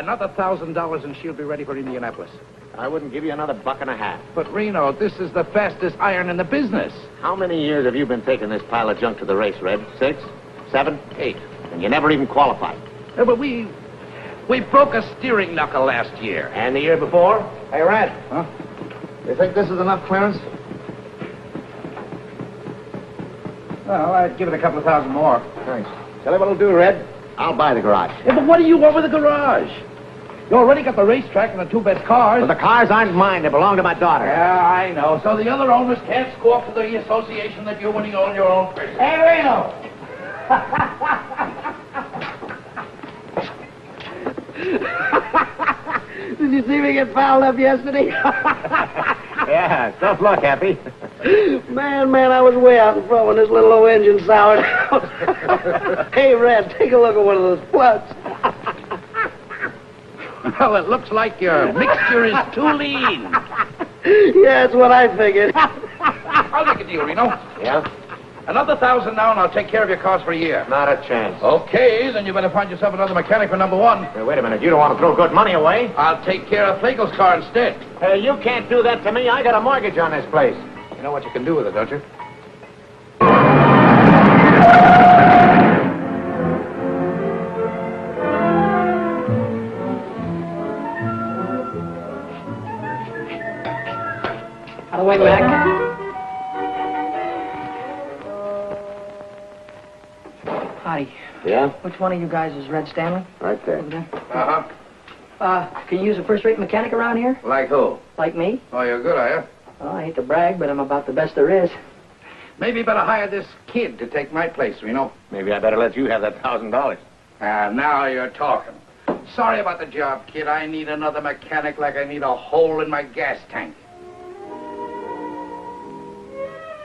Another $1,000 and she'll be ready for Indianapolis. I wouldn't give you another buck and a half. But, Reno, this is the fastest iron in the business. How many years have you been taking this pile of junk to the race, Red? 6, 7, 8. And you never even qualified. Yeah, but we broke a steering knuckle last year. And the year before? Hey, Red. Huh? You think this is enough clearance? Well, I'd give it a couple of $1,000 more. Thanks. Tell you what'll do, Red. I'll buy the garage. Yeah, but what do you want with the garage? You already got the racetrack and the 2 best cars. Well, the cars aren't mine. They belong to my daughter. Yeah, I know. So the other owners can't squawk to the association that you're winning on your own person. Hey, Reno! Did you see me get fouled up yesterday? Yeah, tough luck, Happy. Man, I was way out in front when this little old engine soured out. Hey, Red, take a look at one of those floods. Well, it looks like your mixture is too lean. Yeah, that's what I figured. I'll make a deal, Reno. Yeah? Another $1,000 now, and I'll take care of your cars for a year. Not a chance. Okay, then you better find yourself another mechanic for number 1. Hey, wait a minute. You don't want to throw good money away. I'll take care of Flagel's car instead. Hey, you can't do that to me. I got a mortgage on this place. You know what you can do with it, don't you? Out of the way, Mac. Howdy. Yeah? Which one of you guys is Red Stanley? Right there. Over there? Uh-huh. Can you use a first-rate mechanic around here? Like who? Like me? Oh, you're good, are you? Well, I hate to brag, but I'm about the best there is. Maybe you better hire this kid to take my place, Reno. Maybe I better let you have that $1,000. Now you're talking. Sorry about the job, kid. I need another mechanic like I need a hole in my gas tank.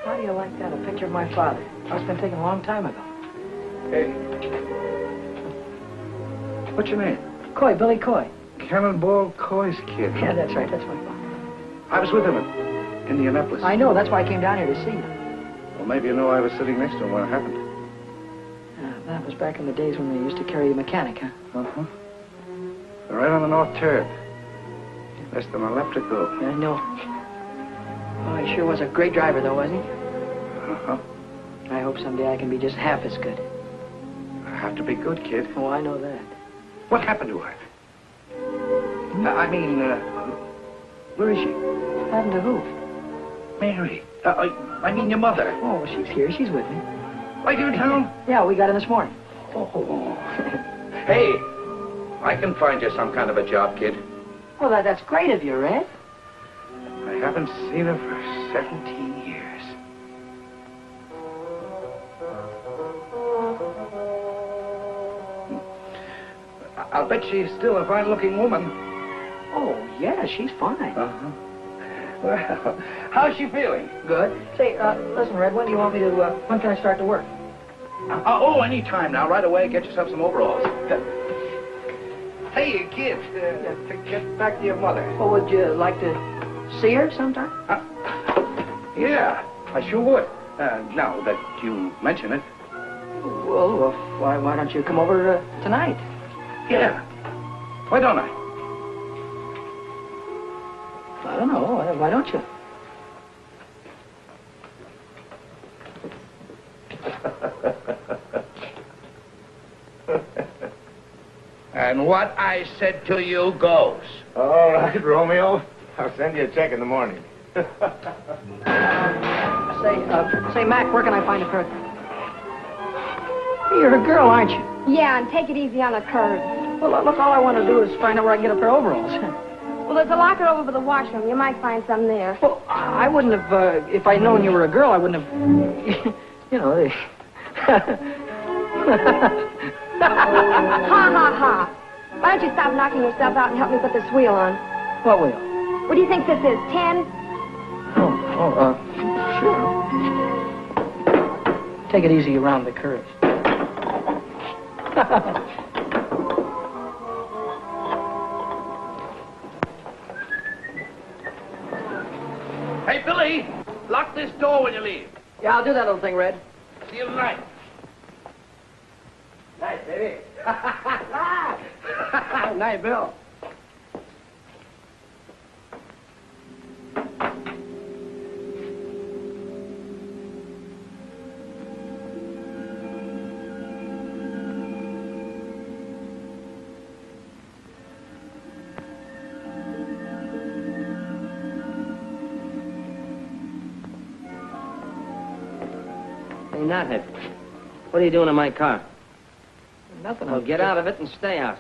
How do you like that? A picture of my father. Must have been taken a long time ago. Hey. What's your name? Coy, Billy Coy. Cannonball Coy's kid. Yeah, that's right. That's my father. I was with him in Indianapolis. I know. That's why I came down here to see you. Well, maybe you know I was sitting next to him when it happened. That was back in the days when they used to carry a mechanic, huh? Uh-huh. Right on the north turn. Less than a left to go. I know. Oh, he sure was a great driver, though, wasn't he? Uh-huh. I hope someday I can be just half as good. I have to be good, kid. Oh, I know that. What happened to her? Where is she? Happened to who? Mary. I mean your mother. Oh, she's here. She's with me. Right here in town? Yeah, we got in this morning. Oh. Hey, I can find you some kind of a job, kid. Well, that's great of you, Red. I haven't seen her for 17 years. I'll bet she's still a fine-looking woman. Oh, yeah, she's fine. Uh-huh. Well, how's she feeling? Good. Say, listen, Red, when do you want me to, when can I start to work? Any time now. Right away, get yourself some overalls. Hey, kid, to get back to your mother. Well, would you like to see her sometime? Yeah, I sure would. Now that you mention it. Well, why don't you come over tonight? Yeah. Why don't I? I don't know. Why don't you? And what I said to you goes. All right, Romeo. I'll send you a check in the morning. Say, Mac, where can I find a curtain? You're a girl, aren't you? Yeah, and take it easy on the curve. Well, look, all I want to do is find out where I can get a pair of overalls. Well, there's a locker over by the washroom. You might find some there. Well, I wouldn't have, if I'd known you were a girl, I wouldn't have, you know. Ha, ha, ha. Why don't you stop knocking yourself out and help me put this wheel on? What wheel? What do you think this is, 10? Sure. Take it easy around the curves. Hey, Billy, lock this door when you leave. Yeah, I'll do that little thing, Red. See you tonight. Night, baby. Night, Bill. Hey, Knothead, what are you doing in my car? Nothing. Well, get out of it and stay out.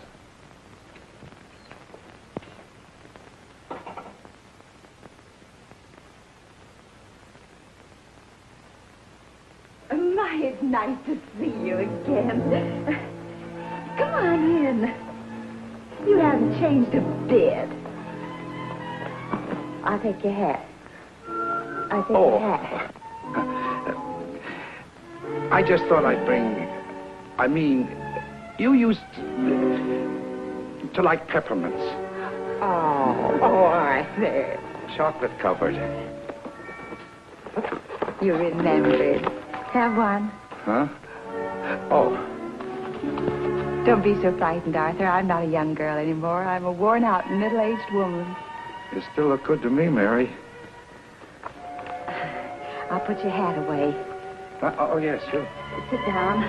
My, it's nice to see you again. Come on in. You haven't changed a bit. I'll take your hat. I'll take your hat. I just thought I'd bring... I mean, you used to like peppermints. Oh, all right there. Chocolate covered. You remembered. Have one. Huh? Oh. Don't be so frightened, Arthur. I'm not a young girl anymore. I'm a worn-out, middle-aged woman. You still look good to me, Mary. I'll put your hat away. Oh, yes, sure. Sit down.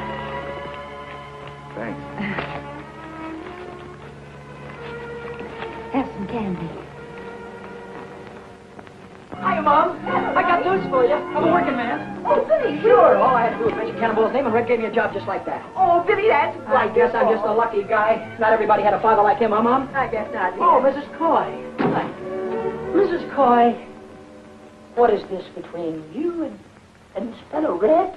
Thanks. Have some candy. Hiya, Mom. I got news for you. I'm a working man. Oh, Billy. Sure. All I had to do was mention Cannonball's name, and Red gave me a job just like that. Oh, Billy, that's I guess I'm just a lucky guy. Not everybody had a father like him, huh, Mom? I guess not, dear. Oh, Mrs. Coy. Hi. Mrs. Coy, what is this between you and this fellow Red?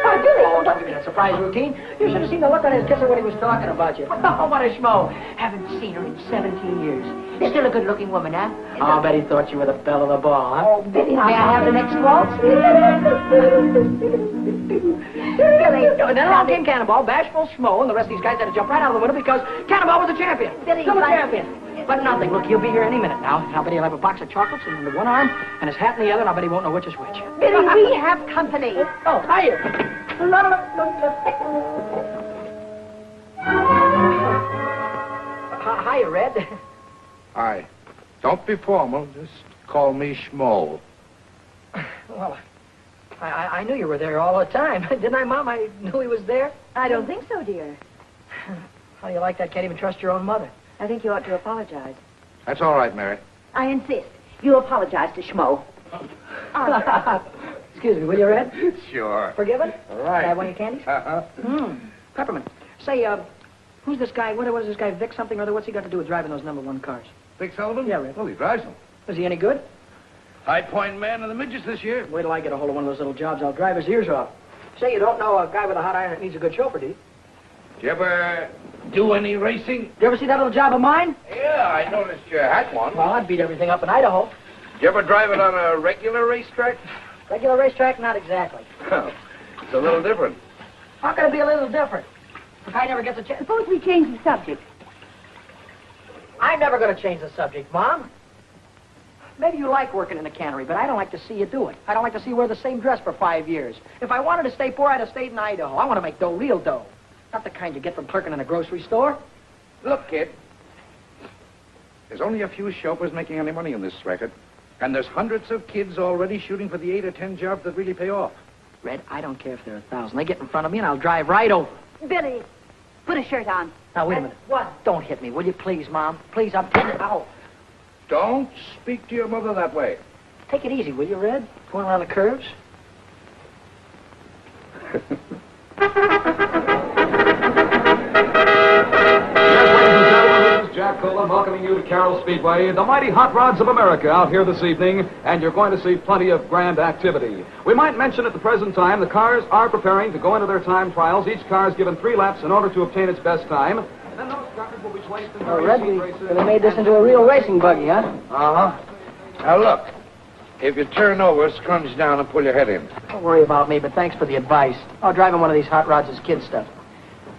Why, Billy! Oh, don't give me that surprise routine. You should have seen the look on his kisser when he was talking about you. Oh, what a schmo. Haven't seen her in 17 years. You're still a good-looking woman, huh? Oh, I bet he thought you were the belle of the ball, huh? Oh, Billy, May I have the next waltz? Billy. And then along came Cannonball, bashful schmo, and the rest of these guys had to jump right out of the window because Cannonball was the champion. Billy, Still a but- champion. But nothing. Look, he'll be here any minute now. I'll bet he'll have a box of chocolates in one arm and his hat in the other, and I'll bet he won't know which is which. Billy, we have company. Oh, hiya. Hiya, Red. Hi. Don't be formal. Just call me Schmo. Well, I knew you were there all the time. Didn't I, Mom? I knew he was there. I don't think so, dear. How do you like that? Can't even trust your own mother. I think you ought to apologize. That's all right, Mary. I insist. You apologize to Schmo. Excuse me, will you, Red? Sure. Forgiven? All right. Can I have one of your candies? Uh-huh. Peppermint. Say, who's this guy? What is this guy, Vic something or other? What's he got to do with driving those #1 cars? Vic Sullivan? Yeah, Red. Well, he drives them. Is he any good? High Point man of the midgets this year. Wait till I get a hold of one of those little jobs. I'll drive his ears off. Say, you don't know a guy with a hot iron that needs a good chauffeur, do you? Did you ever do any racing? Did you ever see that little job of mine? Yeah, I noticed you had one. Well, I'd beat everything up in Idaho. Did you ever drive it on a regular racetrack? Regular racetrack? Not exactly. Well, it's a little different. How can it be a little different? The guy never gets a chance. Suppose we change the subject. I'm never going to change the subject, Mom. Maybe you like working in a cannery, but I don't like to see you do it. I don't like to see you wear the same dress for 5 years. If I wanted to stay poor, I'd have stayed in Idaho. I want to make dough, real dough. Not the kind you get from clerking in a grocery store. Look, kid. There's only a few chauffeurs making any money on this record. And there's hundreds of kids already shooting for the 8 or 10 jobs that really pay off. Red, I don't care if there are 1,000. They get in front of me and I'll drive right over. Billy, put a shirt on. Now, wait a minute. What? Don't hit me, will you, please, Mom? Please, I'm telling you. Ow. Don't speak to your mother that way. Take it easy, will you, Red? Going around the curves. Jack Colan welcoming you to Carroll Speedway, the mighty hot rods of America out here this evening, and you're going to see plenty of grand activity. We might mention at the present time the cars are preparing to go into their time trials. Each car is given 3 laps in order to obtain its best time. And then those cars will be placed in Red, we really made this into a real racing buggy, huh? Uh-huh. Now, look. If you turn over, scrunch down and pull your head in. Don't worry about me, but thanks for the advice. Oh, driving one of these hot rods is kid stuff.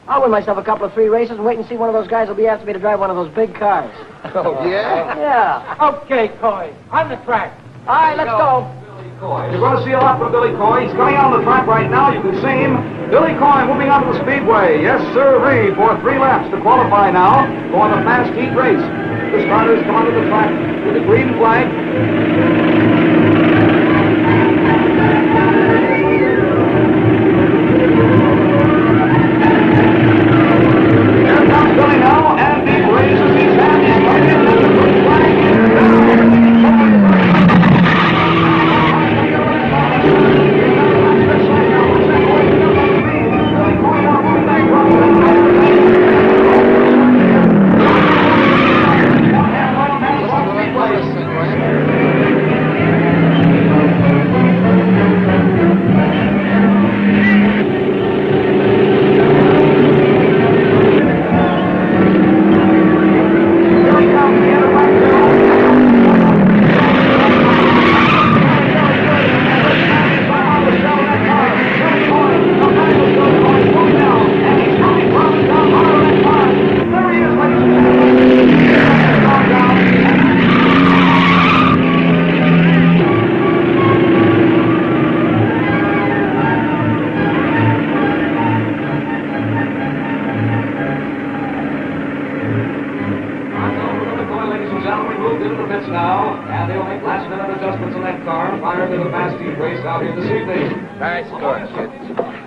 I'll win myself a couple of 3 races and wait and see one of those guys will be after me to drive one of those big cars. Oh, yeah? Yeah. Okay, Coy. On the track. All right, let's go. Coy. You're going to see a lot from Billy Coy. He's coming out on the track right now. You can see him. Billy Coy moving onto the speedway. Yes, sir, for 3 laps to qualify now for the fast heat race. The starters come onto the track with the green flag. Here comes Billy now, and he raises his hand. He's coming in with the green flag.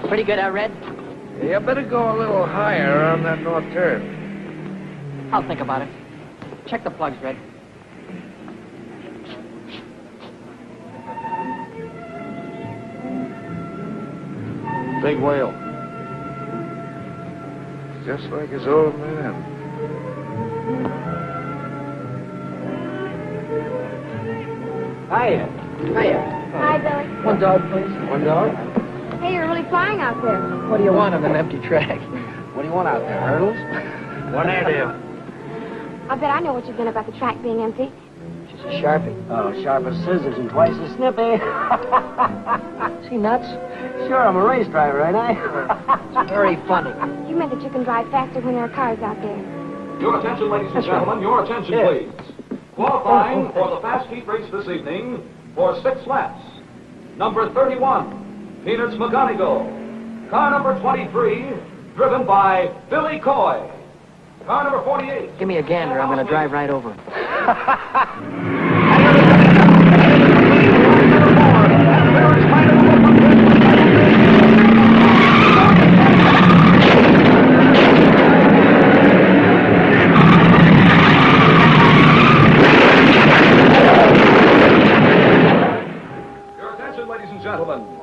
Pretty good, Red? You better go a little higher on that north turn. I'll think about it. Check the plugs, Red. Big whale. Just like his old man. Hiya. Hi, Billy. One dog, please. One dog. Hey, you're really flying out there. What do you want on an empty track? What do you want out there, hurdles? What do you do? I bet I know what you've been about the track being empty. She's a Sharpie. Oh, sharp as scissors and twice as snippy. Is he nuts? Sure, I'm a race driver, ain't I? It's very funny. You meant that you can drive faster when there are cars out there. Your attention, ladies and gentlemen. Your attention, please. Qualifying for the fast heat race this evening for 6 laps. Number 31. Peanuts McGonigal. Car number 23, driven by Billy Coy. Car number 48. Give me a gander. I'm going to drive right over. Your attention, ladies and gentlemen.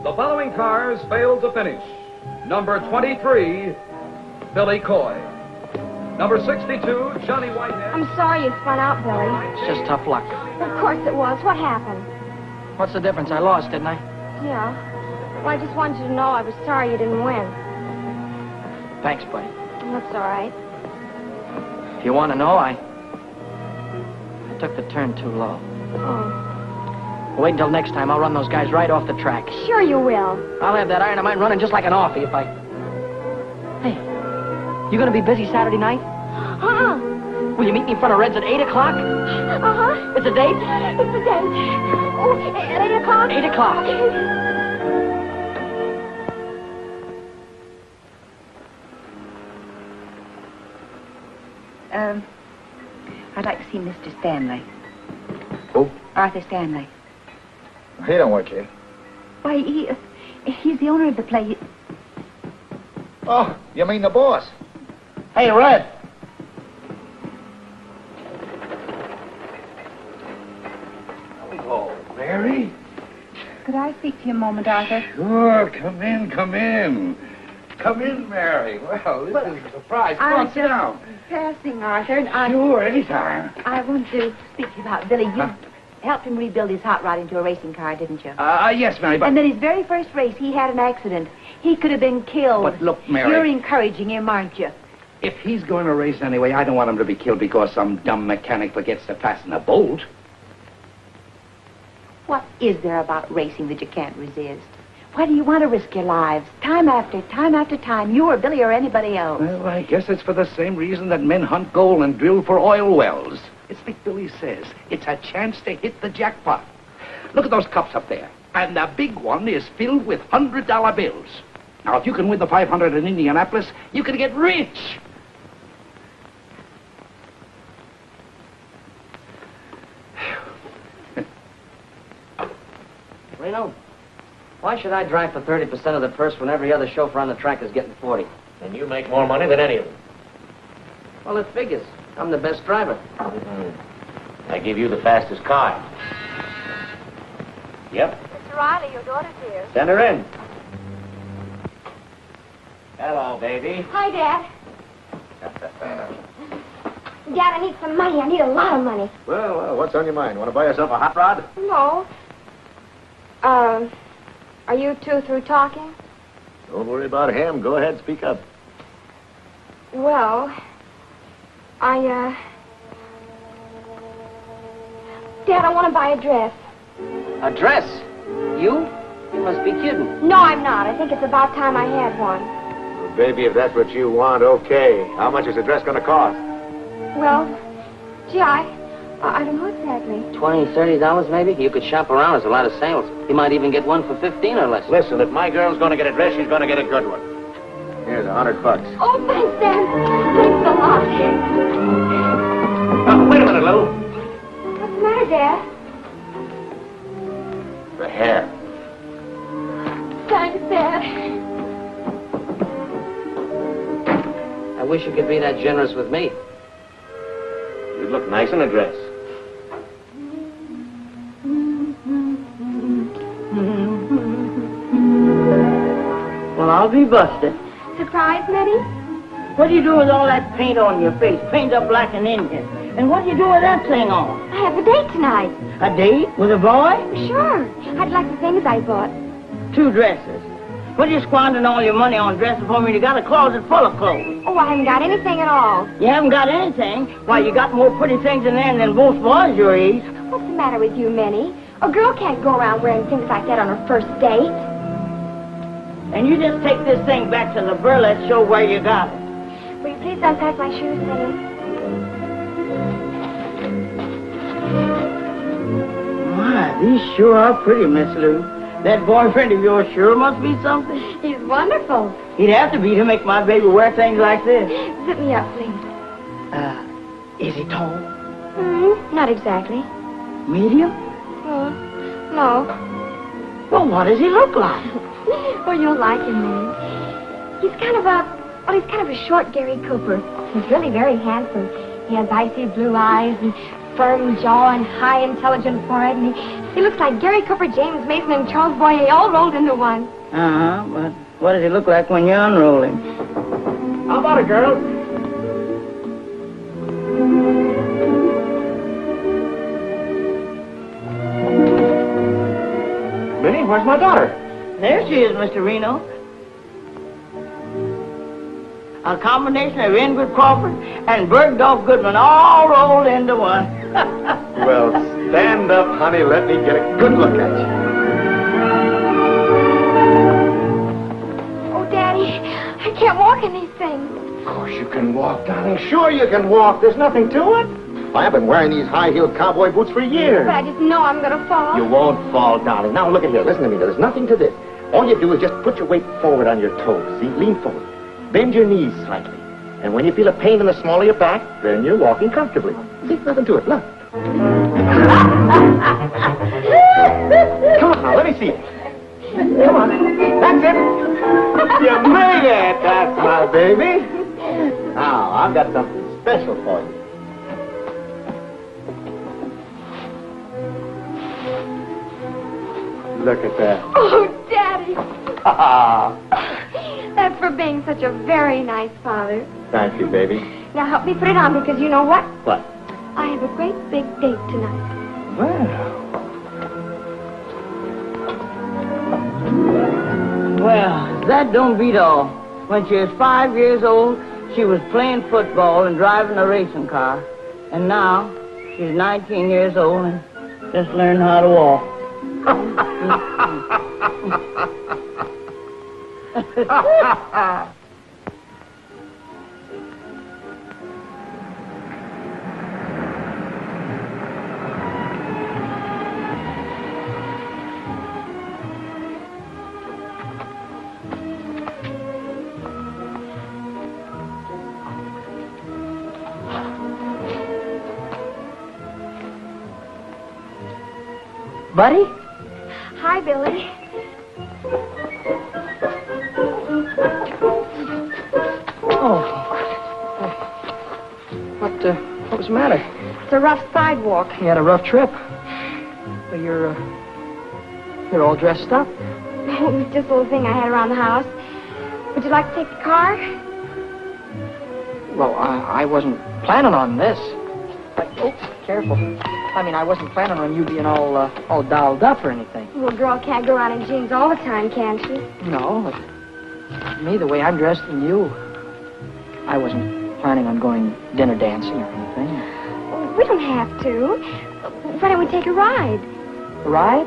The following cars failed to finish. Number 23, Billy Coy. Number 62, Johnny Whitehead. I'm sorry you spun out, Billy. It's just tough luck. Of course it was. What happened? What's the difference? I lost, didn't I? Yeah. Well, I just wanted you to know I was sorry you didn't win. Thanks, buddy. That's all right. If you want to know, I took the turn too low. Oh. Wait until next time. I'll run those guys right off the track. Sure you will. I'll have that iron of mine running just like an offie if I... Hey, you gonna be busy Saturday night? Uh-huh. Will you meet me in front of Red's at 8 o'clock? Uh-huh. It's a date? It's a date. Oh, at 8 o'clock? 8 o'clock. I'd like to see Mr. Stanley. Who? Arthur Stanley. He don't work here. Why, he's the owner of the place. Oh, you mean the boss? Hey, Red. Hello, Mary. Could I speak to you a moment, Arthur? Sure, come in, come in. Come in, Mary. Well, this is a surprise. Come on, sit down. Passing, Arthur, and Sure, anytime. I want to speak to you about Billy. You helped him rebuild his hot rod into a racing car, didn't you? Yes, Mary, but... And then his very first race, he had an accident. He could have been killed. But look, Mary... You're encouraging him, aren't you? If he's going to race anyway, I don't want him to be killed because some dumb mechanic forgets to fasten a bolt. What is there about racing that you can't resist? Why do you want to risk your lives? Time after time, you or Billy or anybody else. Well, I guess it's for the same reason that men hunt gold and drill for oil wells. It's like Billy says, it's a chance to hit the jackpot. Look at those cups up there. And the big one is filled with $100 bills. Now, if you can win the 500 in Indianapolis, you can get rich. Reno, why should I drive for 30% of the purse when every other chauffeur on the track is getting 40? And you make more money than any of them. Well, it figures. I'm the best driver. I give you the fastest car. Yep. Mr. Riley, your daughter's here. Send her in. Hello, baby. Hi, Dad. Dad, I need some money. I need a lot of money. Well, what's on your mind? Want to buy yourself a hot rod? No. Are you two through talking? Don't worry about him. Go ahead, speak up. Well, Dad, I want to buy a dress. A dress? You? You must be kidding. No, I'm not. I think it's about time I had one. Well, baby, if that's what you want, okay. How much is the dress going to cost? Well, gee, I don't know exactly. $20, $30 maybe? You could shop around. There's a lot of sales. You might even get one for 15 or less. Listen, if my girl's going to get a dress, she's going to get a good one. Here's $100. Oh, thanks, Dad. Thanks a lot. Oh, wait a minute, Lou. What's the matter, Dad? The hair. Thanks, Dad. I wish you could be that generous with me. You'd look nice in a dress. Well, I'll be busted. Surprise, Nettie? What do you do with all that paint on your face? Paint up like an Indian. And what do you do with that thing on? I have a date tonight. A date with a boy? Sure. I'd like the things I bought. 2 dresses. What are you squandering all your money on dresses for me? You got a closet full of clothes. Oh, I haven't got anything at all. You haven't got anything? Why, you got more pretty things in there than most boys your age. What's the matter with you, Minnie? A girl can't go around wearing things like that on her first date. And you just take this thing back to the burlesque show where you got it. Will you please unpack my shoes, Minnie? My, these sure are pretty, Miss Lou. That boyfriend of yours sure must be something. He's wonderful. He'd have to be to make my baby wear things like this. Sit me up, please. Is he tall? Not exactly. Medium? No. Well, what does he look like? Well, you'll like him, Minnie. He's kind of a short Gary Cooper. He's really very handsome. He has icy blue eyes and firm jaw and high, intelligent forehead, and he looks like Gary Cooper, James Mason, and Charles Boyer all rolled into one. But what does he look like when you unroll him? How about it, girl? Minnie, where's my daughter? There she is, Mr. Reno. A combination of Ingrid Crawford and Bergdorf Goodman all rolled into one. Well, stand up, honey. Let me get a good look at you. Oh, Daddy, I can't walk in these things. Of course you can walk, darling. Sure you can walk. There's nothing to it. I've been wearing these high-heeled cowboy boots for years. But I just know I'm going to fall. You won't fall, darling. Now, look at here. Listen to me. There's nothing to this. All you do is just put your weight forward on your toes. See? Lean forward. Bend your knees slightly. And when you feel a pain in the small of your back, then you're walking comfortably. See? Nothing to it. Look. Come on now. Let me see it. Come on. That's it. You made it. That's my baby. Now, I've got something special for you. Look at that. Oh, Daddy. That's for being such a very nice father. Thank you, baby. Now help me put it on because you know what? What? I have a great big date tonight. Well, that don't beat all. When she was 5 years old, she was playing football and driving a racing car. And now, she's 19 years old and just learned how to walk. buddy. Hi, Billy. What was the matter? It's a rough sidewalk. You had a rough trip. Well, you're all dressed up. Oh, it was just a little thing I had around the house. Would you like to take the car? Well, I wasn't planning on this. Oh, careful. I mean, I wasn't planning on you being all dolled up or anything. Well, a girl can't go around in jeans all the time, can she? No, but me, the way I'm dressed and you, I wasn't planning on going dinner dancing or anything. We don't have to. Why don't we take a ride? A ride?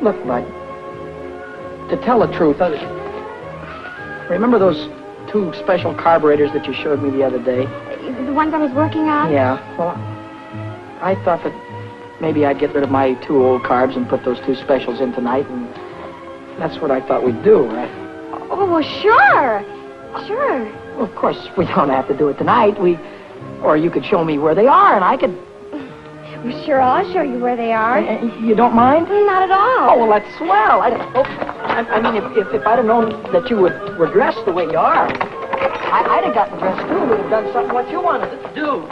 Look, Bud, to tell the truth, remember those 2 special carburetors that you showed me the other day? The ones I was working on? Yeah, well, I thought that maybe I'd get rid of my 2 old carbs and put those 2 specials in tonight, and that's what I thought we'd do, right? Oh, well, sure. Sure. Well, of course, we don't have to do it tonight. Or you could show me where they are, and I could... Well, sure, I'll show you where they are. You don't mind? Not at all. Oh, well, that's swell. I mean, if I'd have known that you were dressed the way you are, I'd have gotten dressed, too. We'd have done something what you wanted to do.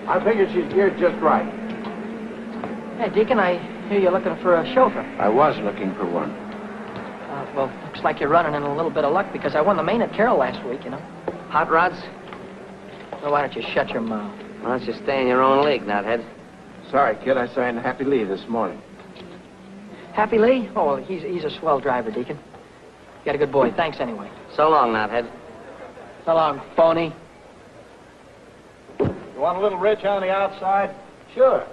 I figured she's geared just right. Hey, Deacon, I hear you're looking for a chauffeur. I was looking for one. Well, looks like you're running in a little bit of luck because I won the main at Carroll last week, you know. Hot rods? So why don't you shut your mouth? Why don't you stay in your own league, nuthead? Sorry, kid, I signed Happy Lee this morning. Happy Lee? Oh, well, he's a swell driver, Deacon. You got a good boy. Thanks anyway. So long, nuthead. So long, phony. You want a little rich on the outside? Sure.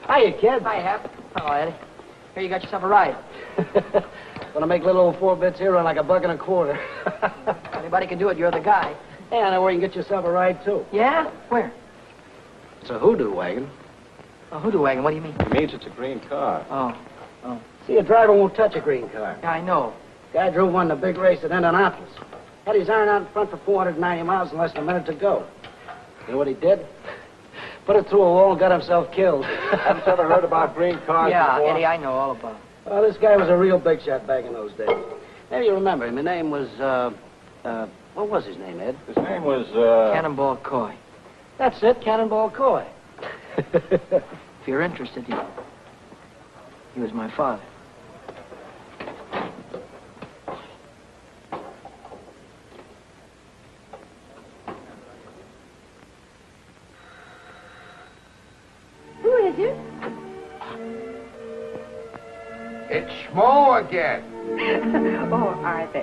Hiya, kid. Hi, Hap. Hello, Eddie. Here, you got yourself a ride. Gonna make little old 4 bits here run like $1.25. Anybody can do it. You're the guy. Hey, I know where you can get yourself a ride, too. Yeah? Where? It's a hoodoo wagon. A hoodoo wagon. What do you mean? It means it's a green car. Oh. See, a driver won't touch a green car. Yeah, I know. Guy drove one in a big race at Indianapolis. Had his iron out in front for 490 miles in less than a minute to go. You know what he did? Put it through a wall and got himself killed. Haven't you ever heard about green cars Yeah, before? Eddie, I know all about it. Well, this guy was a real big shot back in those days. Maybe you remember him. His name was, what was his name, Ed? His name was, Cannonball Coy. That's it, Cannonball Coy. If you're interested, he was my father. Who is it? It's Schmo again. Oh, Arthur.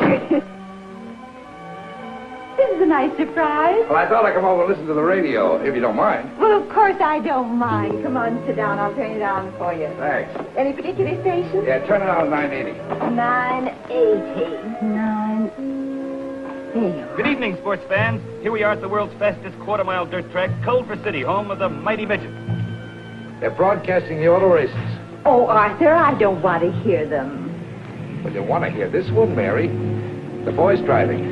This is a nice surprise. Well, I thought I'd come over and listen to the radio, if you don't mind. Well, of course I don't mind. Come on, sit down. I'll turn it on for you. Thanks. Any particular station? Yeah, turn it on 980. 980. 980. Good evening, sports fans. Here we are at the world's fastest quarter-mile dirt track, Culver City, home of the mighty midget. They're broadcasting the auto races. Oh, Arthur, I don't want to hear them. Well, you want to hear this one, Mary. The boy's driving.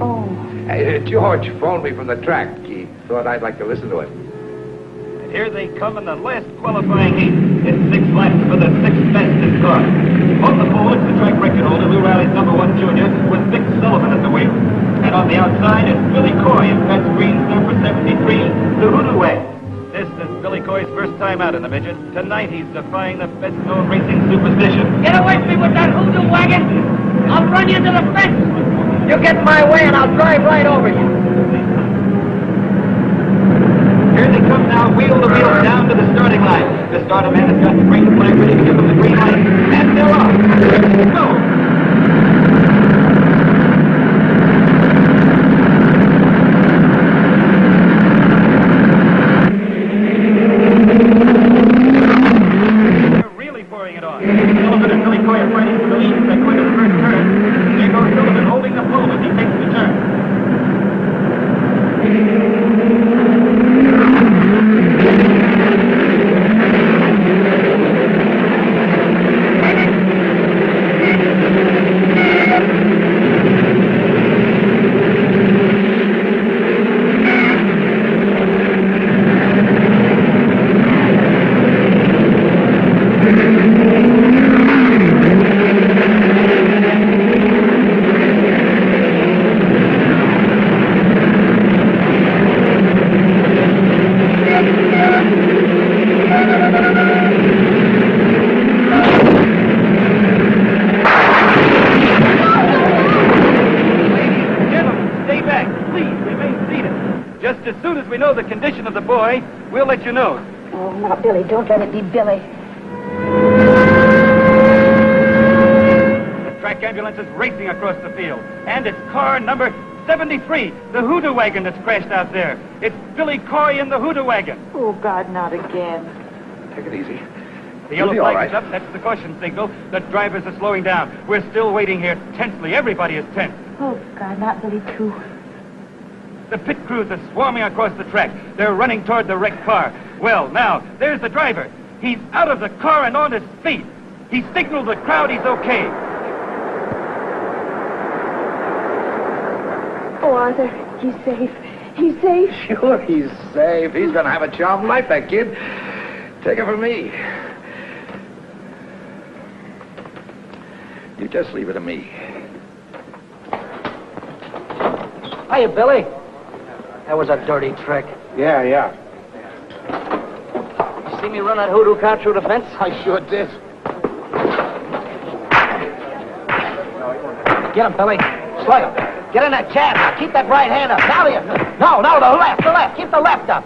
Oh. Hey, George phoned me from the track. He thought I'd like to listen to it. And here they come in the last qualifying heat. It's 6 laps for the 6th fastest car. On the pole, it's the track record holder, Lou Riley's #1 junior, with Vic Sullivan at the wheel. And on the outside, it's Billy Coy in Pat Green's number 73, the Hoodoo Wagon. This is Billy Coy's first time out in the midget. Tonight, he's defying the best-known racing superstition. Get away from me with that hoodoo wagon! I'll run you to the fence! You get in my way and I'll drive right over you. Here they come now, wheel to wheel, down to the starting line. The starter man has got the green flag ready to give them the green light. And they're off. Let's go. They're really pouring it on. Sullivan and Billy Coy are fighting for the lead as they go into the first turn. There goes Sullivan holding the pole as he takes the turn. the condition of the boy, we'll let you know. Oh, now, Billy, don't let it be Billy. The track ambulance is racing across the field, and it's car number 73, the hoodoo wagon that's crashed out there. It's Billy Coy in the hoodoo wagon. Oh, God, not again. Take it easy. The yellow You'll be all flag is right. up. That's the caution signal. The drivers are slowing down. We're still waiting here tensely. Everybody is tense. Oh, God, not Billy, too. The pit crews are swarming across the track. They're running toward the wrecked car. Well, now, there's the driver. He's out of the car and on his feet. He signaled the crowd he's okay. Oh, Arthur, he's safe. He's safe. Sure, he's safe. He's going to have a charmed life, that kid. Take it from me. You just leave it to me. Hiya, Billy. That was a dirty trick. Yeah. You see me run that hoodoo car through the fence? I sure did. Get him, Billy. Slug him. Get in that jab now. Keep that right hand up. Now the... No, the left. Keep the left up.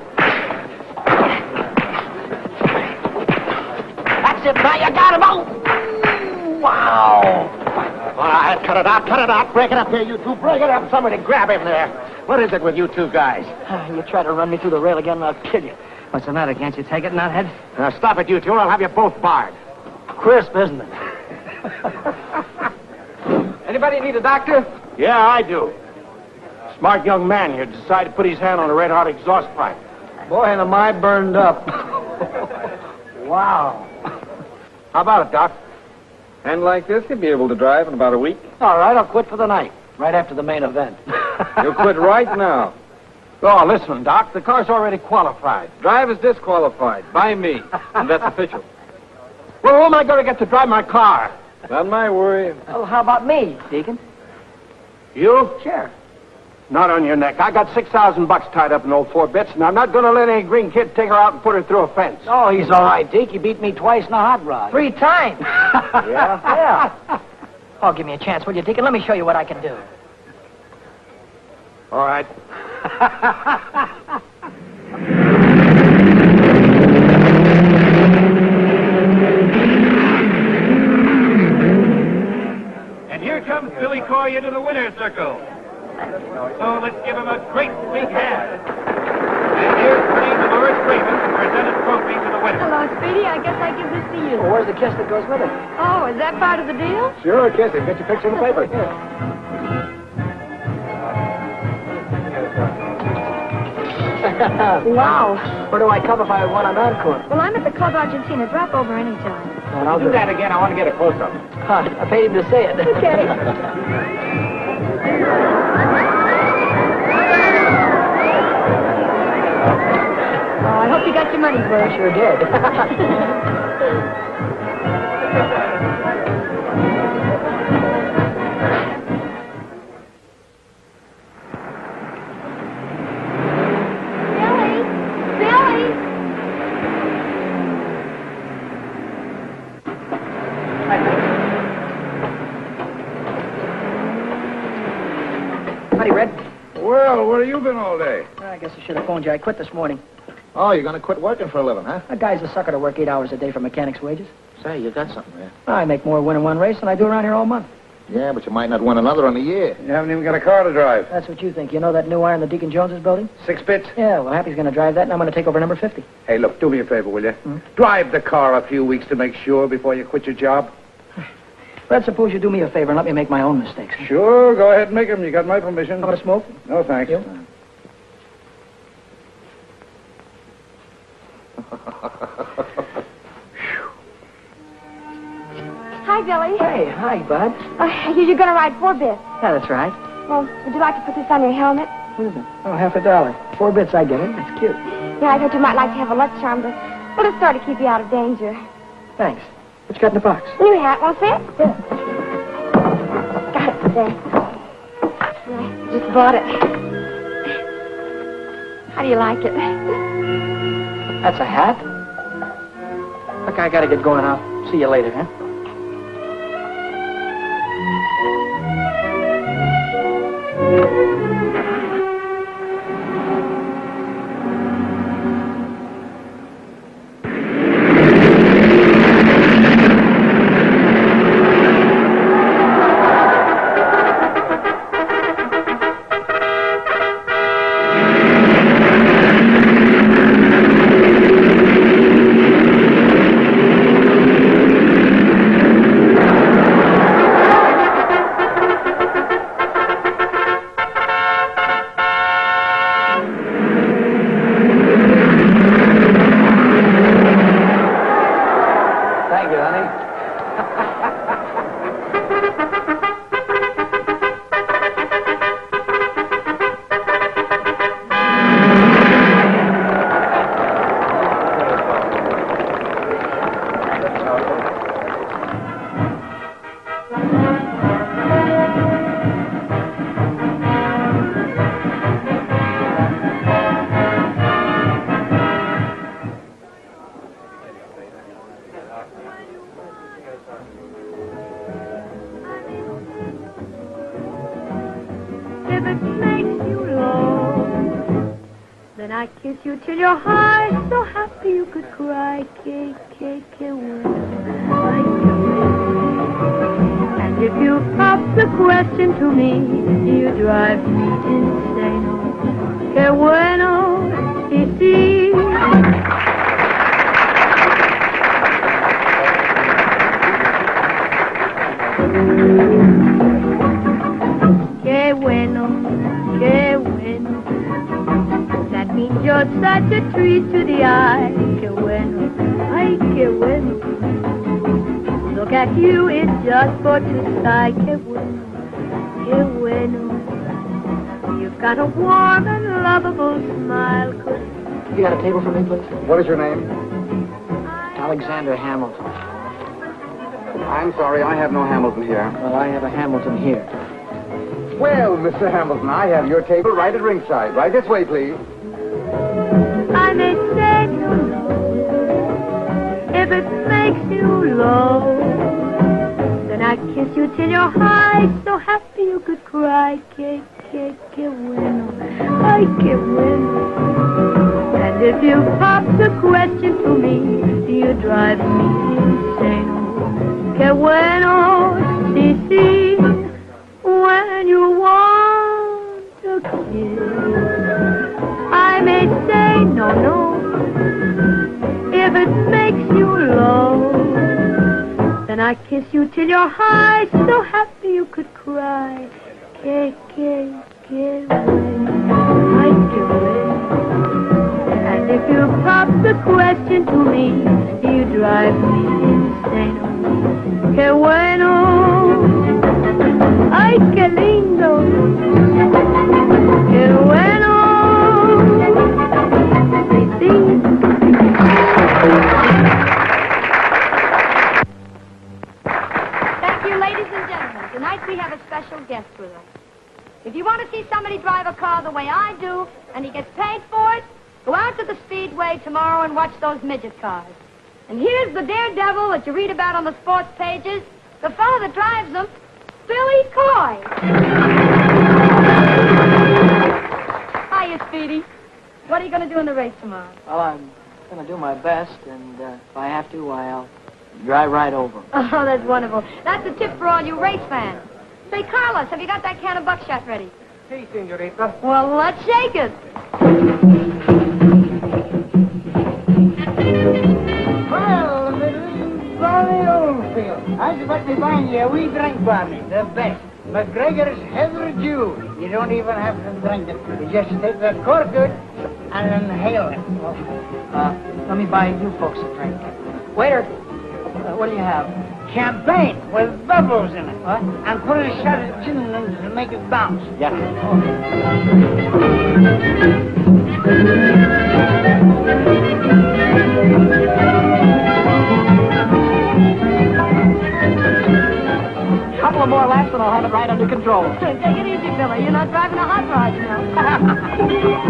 That's it. Now you got him. Oh! Wow. All right, cut it out. Break it up there, you two. Break it up. Somebody grab him there. What is it with you two guys? You try to run me through the rail again and I'll kill you. What's the matter? Can't you take it, knothead? Now, stop it, you two, or I'll have you both barred. Crisp, isn't it? Anybody need a doctor? Yeah, I do. Smart young man here decided to put his hand on a red-hot exhaust pipe. Boy, and am I burned up. Wow. How about it, Doc? And like this, you'll be able to drive in about a week. All right, I'll quit for the night. Right after the main event. You'll quit right now. Oh, listen, Doc, the car's already qualified. Drive is disqualified by me, and that's official. Well, who am I going to get to drive my car? Not my worry. Well, how about me, Deacon? You? Sure. Not on your neck. I got $6,000 tied up in old 4 bits, and I'm not going to let any green kid take her out and put her through a fence. Oh, he's all right, Deke. He beat me twice in a hot rod. 3 times. Yeah? Yeah. Oh, give me a chance, will you, Deacon? Let me show you what I can do. All right. And here comes Billy Coy into the winner's circle. So let's give him a great big hand. And here's Queen Dolores Craven to present a trophy to the winner. Hello, Speedy. I guess I give this to you. Well, where's the kiss that goes with it? Oh, is that part of the deal? Sure, kiss him. Get your picture in the paper. Wow. Where do I come if I want an encore? Well, I'm at the Club Argentina. Drop over anytime. And I'll Do that again. I want to get a close-up. I paid him to say it. Okay. Oh, I hope you got your money's worth. Sure did. Billy! Howdy, Red. Well, where have you been all day? I guess I should have phoned you. I quit this morning. Oh, you're going to quit working for a living, huh? That guy's a sucker to work 8 hours a day for mechanic's wages. Say, you got something there. I make more winning one race than I do around here all month. Yeah, but you might not win another in a year. You haven't even got a car to drive. That's what you think. You know that new iron that Deacon Jones is building? 6 bits. Yeah, well, Happy's going to drive that, and I'm going to take over number 50. Hey, look, do me a favor, will you? Drive the car a few weeks to make sure before you quit your job. Red, suppose you do me a favor and let me make my own mistakes. Sure, go ahead and make them. You got my permission. How about a smoke? No, thanks. You? Hi, Billy. Hey, hi, Bud. You're going to ride 4 bits. Yeah, that's right. Well, would you like to put this on your helmet? What is it? Oh, $50. 4 bits, I get it. That's cute. Yeah, I thought you might like to have a luck charm to... Well, it's sort of keep you out of danger. Thanks. What you got in the box? New hat, won't fit? Yeah. Got it today. I just bought it. How do you like it? That's a hat? Look, I got to get going. I'll see you later, huh? you till you're high, so happy you could cry. Que bueno, ay, que bueno. And if you pop the question to me, you drive me insane. Que bueno, y sí. Que bueno, que bueno. That means you're such a treat to the eye. Que bueno, ay, que bueno. Look at you, it's just for to sigh. Que bueno, que bueno. You've got a warm and lovable smile. You got a table for me, please? What is your name? Alexander Hamilton. I'm sorry, I have no Hamilton here. Well, I have a Hamilton here. Well, Mr. Hamilton, I have your table right at ringside. Right this way, please. I may say no, if it makes you low. Then I kiss you till you're high, so happy you could cry. Que bueno, ay, que bueno. And if you pop the question to me, you drive me insane. Que bueno, sí, when you want a kiss, I may say no, if it makes you low. Then I kiss you till you're high, so happy you could cry. Que bueno, ay, que bueno. And if you pop the question to me, you drive me insane. Que bueno, ay, que lindo. Que bueno, sí. Thank you, ladies and gentlemen. Tonight we have a special guest with us. If you want to see somebody drive a car the way I do, and he gets paid for it, go out to the Speedway tomorrow and watch those midget cars. And here's the daredevil that you read about on the sports pages, the fellow that drives them, Billy Coy. Hiya, Speedy. What are you going to do in the race tomorrow? Well, I'm going to do my best, and if I have to, I'll drive right over. Oh, that's wonderful. That's a tip for all you race fans. Say, Carlos, have you got that can of buckshot ready? Si, senorita. Well, let's shake it. Well, Barney Oldfield, I expect to find you a wee drink, Barney, the best. McGregor's Heather Dew. You don't even have to drink it. You just take the cork out and inhale it. Let me buy you folks a drink. Waiter, what do you have? Champagne with bubbles in it. What? And put a shot of gin in it to make it bounce. Yeah. Couple of more laps and I'll have it right under control. Take it easy, Billy. You're not driving a hot rod, you know.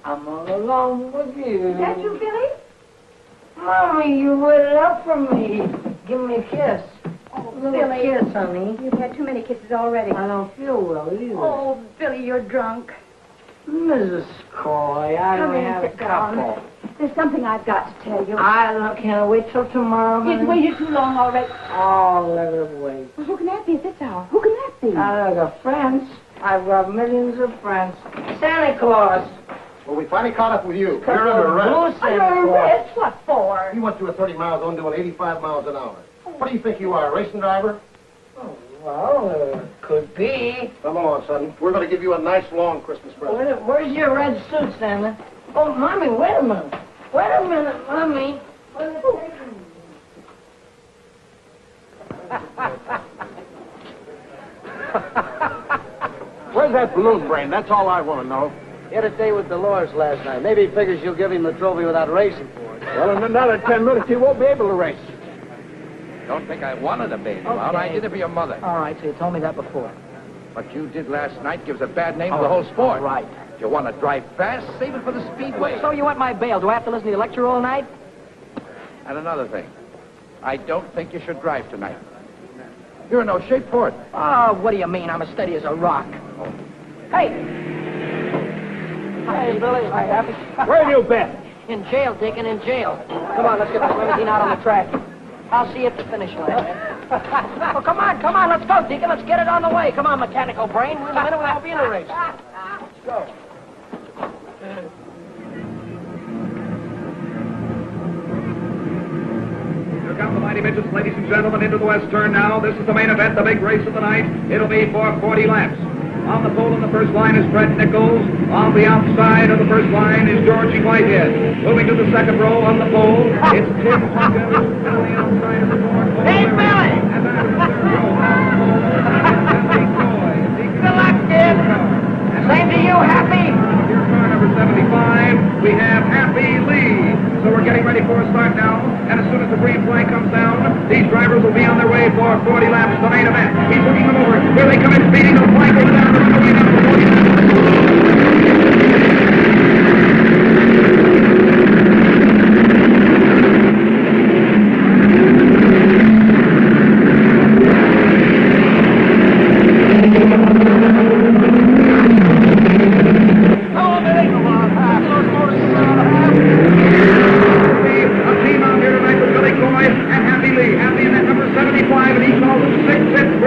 I'm all alone with you. Is that you, Billy? Mommy, you waited up for me. Give me a kiss. Oh, Little Billy. kiss, honey. You've had too many kisses already. I don't feel well either. Oh, Billy, you're drunk. Mrs. Coy, I Come only in, have a sit down. couple. There's something I've got to tell you. Can't wait till tomorrow, honey. You've waited too long already. Oh, let her wait. Well, who can that be at this hour? Who can that be? I got friends. I've got millions of friends. Santa Claus. Well, we finally caught up with you. You're under arrest. Under arrest? What for? You went through a 30 mile zone doing 85 miles an hour. What do you think you are, a racing driver? Oh, Well, could be. Come on, son. We're going to give you a nice, long Christmas present. Where's your red suit, Stanley? Oh, Mommy, wait a minute. Wait a minute, Mommy. Where's that balloon brain? That's all I want to know. He had a day with Dolores last night. Maybe he figures you'll give him the trophy without racing for it. Well, in another 10 minutes, he won't be able to race. Don't think I wanted to bail you out. I did it for your mother. All right, so you told me that before. What you did last night gives a bad name to the whole sport. All right. If you want to drive fast, save it for the speedway. So you want my bail? Do I have to listen to your lecture all night? And another thing, I don't think you should drive tonight. You're in no shape for it. Oh, what do you mean? I'm as steady as a rock. Hey! Hey, Billy. Hi, Happy. Where have you been? In jail, Deacon, in jail. Come on, let's get this limousine out on the track. I'll see you at the finish line. Well, come on, let's go, Deacon. Let's get it on the way. Come on, mechanical brain. In a minute, we won't be in a race. Let's go. Here come the mighty midgets, ladies and gentlemen, into the west turn now. This is the main event, the big race of the night. It'll be for 40 laps. On the pole in the first line is Fred Nichols. On the outside of the first line is Georgie Whitehead. Moving to the second row on the pole, it's Tim Hawkins. On the outside of the fourth pole. Hey, Billy! And then in the third row on the pole is Bill Coy. Good luck, kid. Same to you, Happy. Here's car number 75. We have Happy Lee. So we're getting ready for a start now. And as soon as the green flag comes down, these drivers will be on their way for 40 laps, the main event. He's looking them over. Here they come in speeding. The flag over down. They're going down for 40 laps.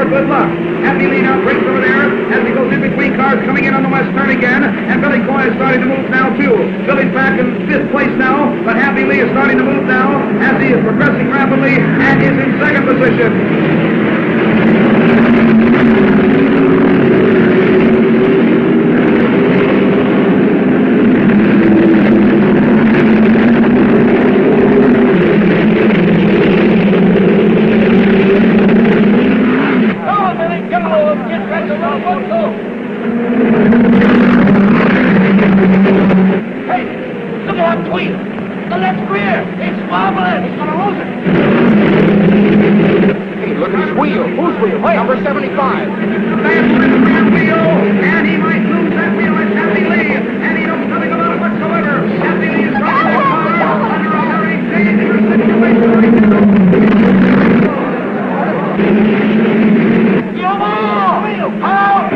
Good luck. Happy Lee now breaks over there as he goes in between cars coming in on the west turn again. And Billy Coy is starting to move now, too. Billy's back in fifth place now, but Happy Lee is starting to move now as he is progressing rapidly and is in second position. Number 75. That's the rear wheel, and he might lose that wheel. It's Happy Lee, and he knows nothing about it whatsoever. Happy Lee is driving the car under a very dangerous situation. Come on! Out!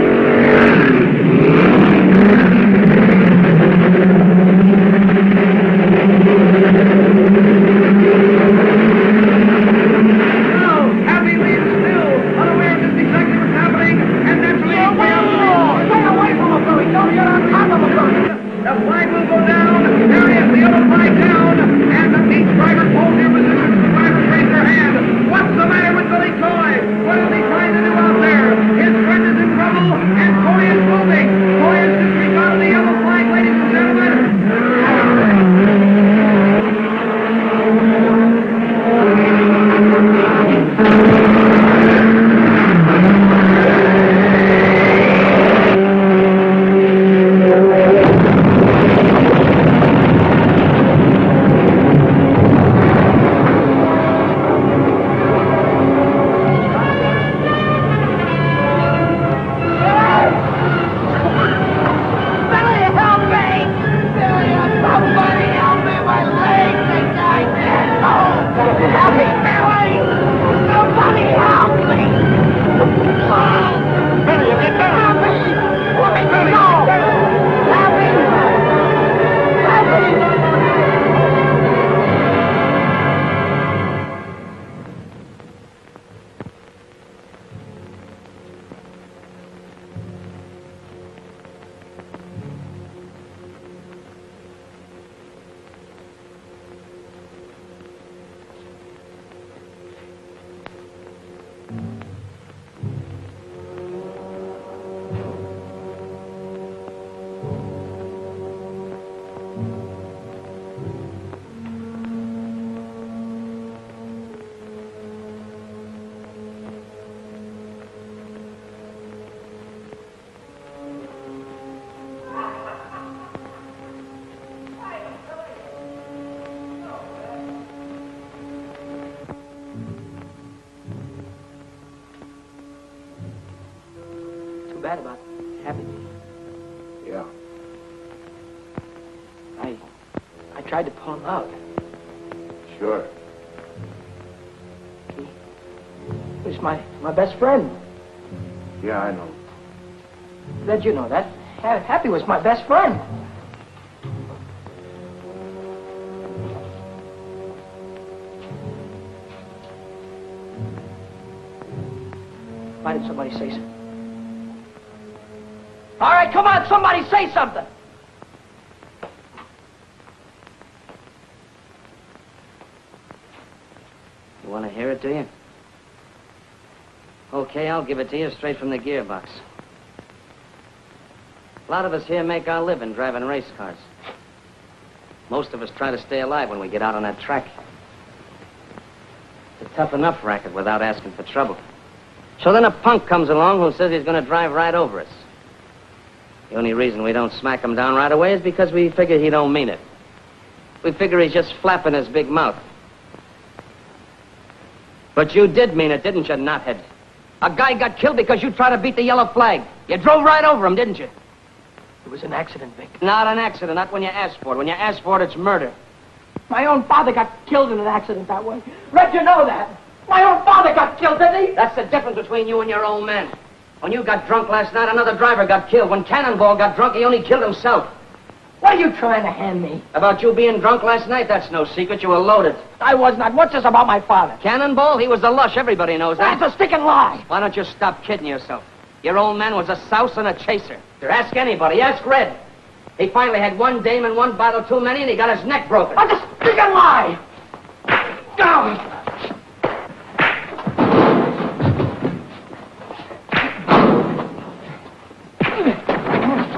Happy Lee is still unaware of this exactly what's happening, and too bad about Happy. Yeah. I tried to pull him out. Sure. He was my best friend. Yeah, I know. Glad you know that. Happy was my best friend. Why did somebody say something? All right, come on, somebody say something. You want to hear it, do you? Okay, I'll give it to you straight from the gearbox. A lot of us here make our living driving race cars. Most of us try to stay alive when we get out on that track. It's a tough enough racket without asking for trouble. So then a punk comes along who says he's going to drive right over us. The only reason we don't smack him down right away is because we figure he don't mean it. We figure he's just flapping his big mouth. But you did mean it, didn't you, knothead? A guy got killed because you tried to beat the yellow flag. You drove right over him, didn't you? It was an accident, Vic. Not an accident, not when you asked for it. When you asked for it, it's murder. My own father got killed in an accident that way. Red, you know that. My own father got killed, didn't he? That's the difference between you and your old man. When you got drunk last night, another driver got killed. When Cannonball got drunk, he only killed himself. What are you trying to hand me? About you being drunk last night, that's no secret. You were loaded. I was not. What's this about my father? Cannonball, he was a lush. Everybody knows that. That's a sticking lie. Why don't you stop kidding yourself? Your old man was a souse and a chaser. Ask anybody. Ask Red. He finally had one dame and one bottle too many, and he got his neck broken. That's a sticking lie. Go.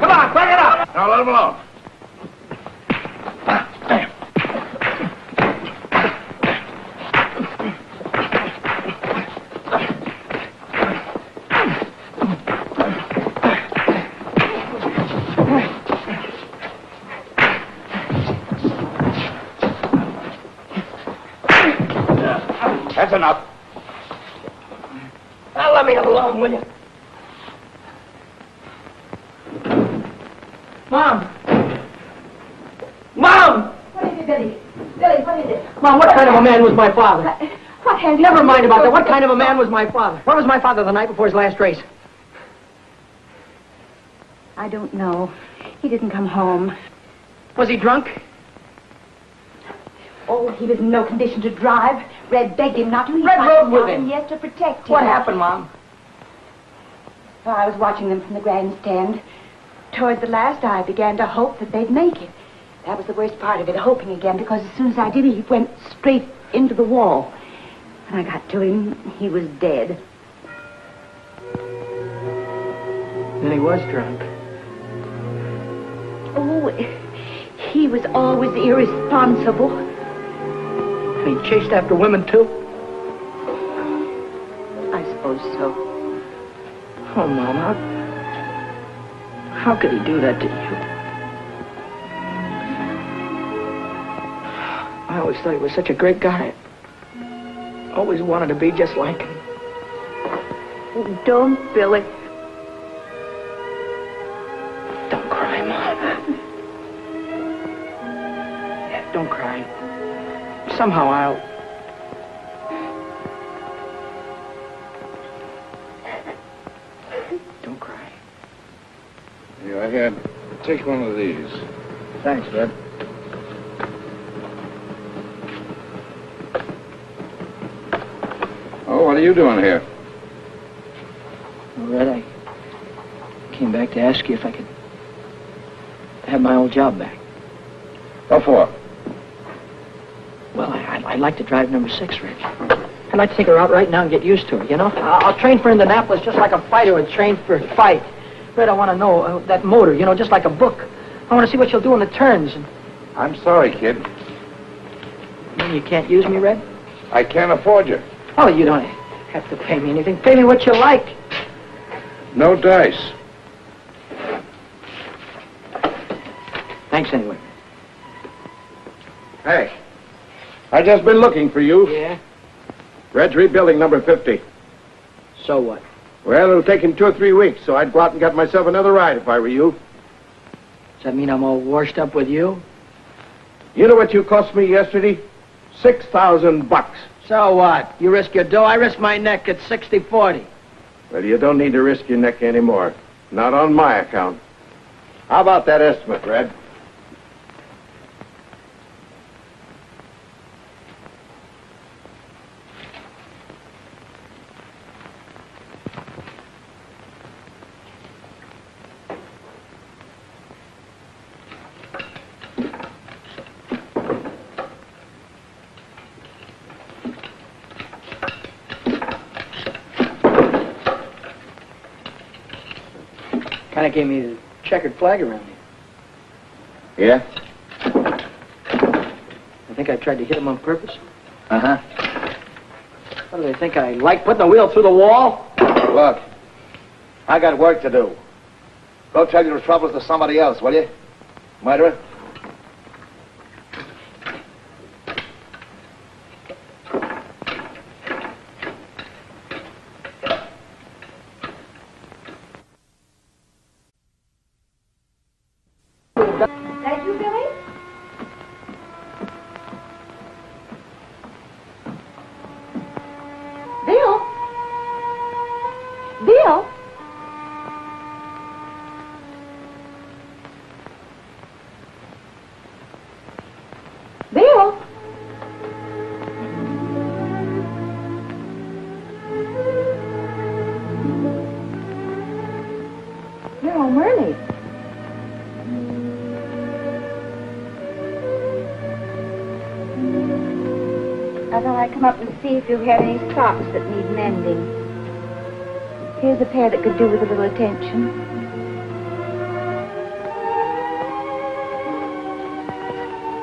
Come on, bring it up. Now, let him alone. That's enough. Now let me alone, will you? Mom! Mom! What is it, Billy? Billy, what is it? Mom, what kind of a man was my father? What has... Never mind about that. What kind of a man was my father? Where was my father the night before his last race? I don't know. He didn't come home. Was he drunk? Oh, he was in no condition to drive. Red begged him not to. He Red rode with him. Yes, to protect him. What happened, Mom? Well, I was watching them from the grandstand. Toward the last, I began to hope that they'd make it. That was the worst part of it, hoping again, because as soon as I did, he went straight into the wall. When I got to him, he was dead. Then he was drunk. Oh, he was always irresponsible. And he chased after women, too? I suppose so. Oh, Mom, how could he do that to you? I always thought he was such a great guy. Always wanted to be just like him. Oh, don't, Billy. Don't cry, Mom. Yeah, don't cry. Somehow I'll... Don't cry. Yeah, here, take one of these. Thanks, Red. Oh, what are you doing here? Well, Red, I came back to ask you if I could have my old job back. What for? Well, I'd like to drive number 6, Red. I'd like to take her out right now and get used to her, you know? I'll train for Indianapolis just like a fighter would train for a fight. Red, I want to know that motor, you know, just like a book. I want to see what she'll do in the turns. And... I'm sorry, kid. You mean you can't use me, Red? I can't afford you. Oh, you don't have to pay me anything. Pay me what you like. No dice. Thanks anyway. Hey, I just been looking for you. Yeah? Red's rebuilding number 50. So what? Well, it'll take him 2 or 3 weeks, so I'd go out and get myself another ride if I were you. Does that mean I'm all washed up with you? You know what you cost me yesterday? $6,000. So what? You risk your dough, I risk my neck at 60-40. Well, you don't need to risk your neck anymore. Not on my account. How about that estimate, Red? Kind of gave me the checkered flag around here. Yeah? I think I tried to hit him on purpose. Uh-huh. What do they think? I like putting the wheel through the wall? Look, I got work to do. Go tell your troubles to somebody else, will you? Murderer? That you, Billy? Bill? Bill? Bill? You're home early. I thought I'd come up and see if you had any socks that need mending. Here's a pair that could do with a little attention.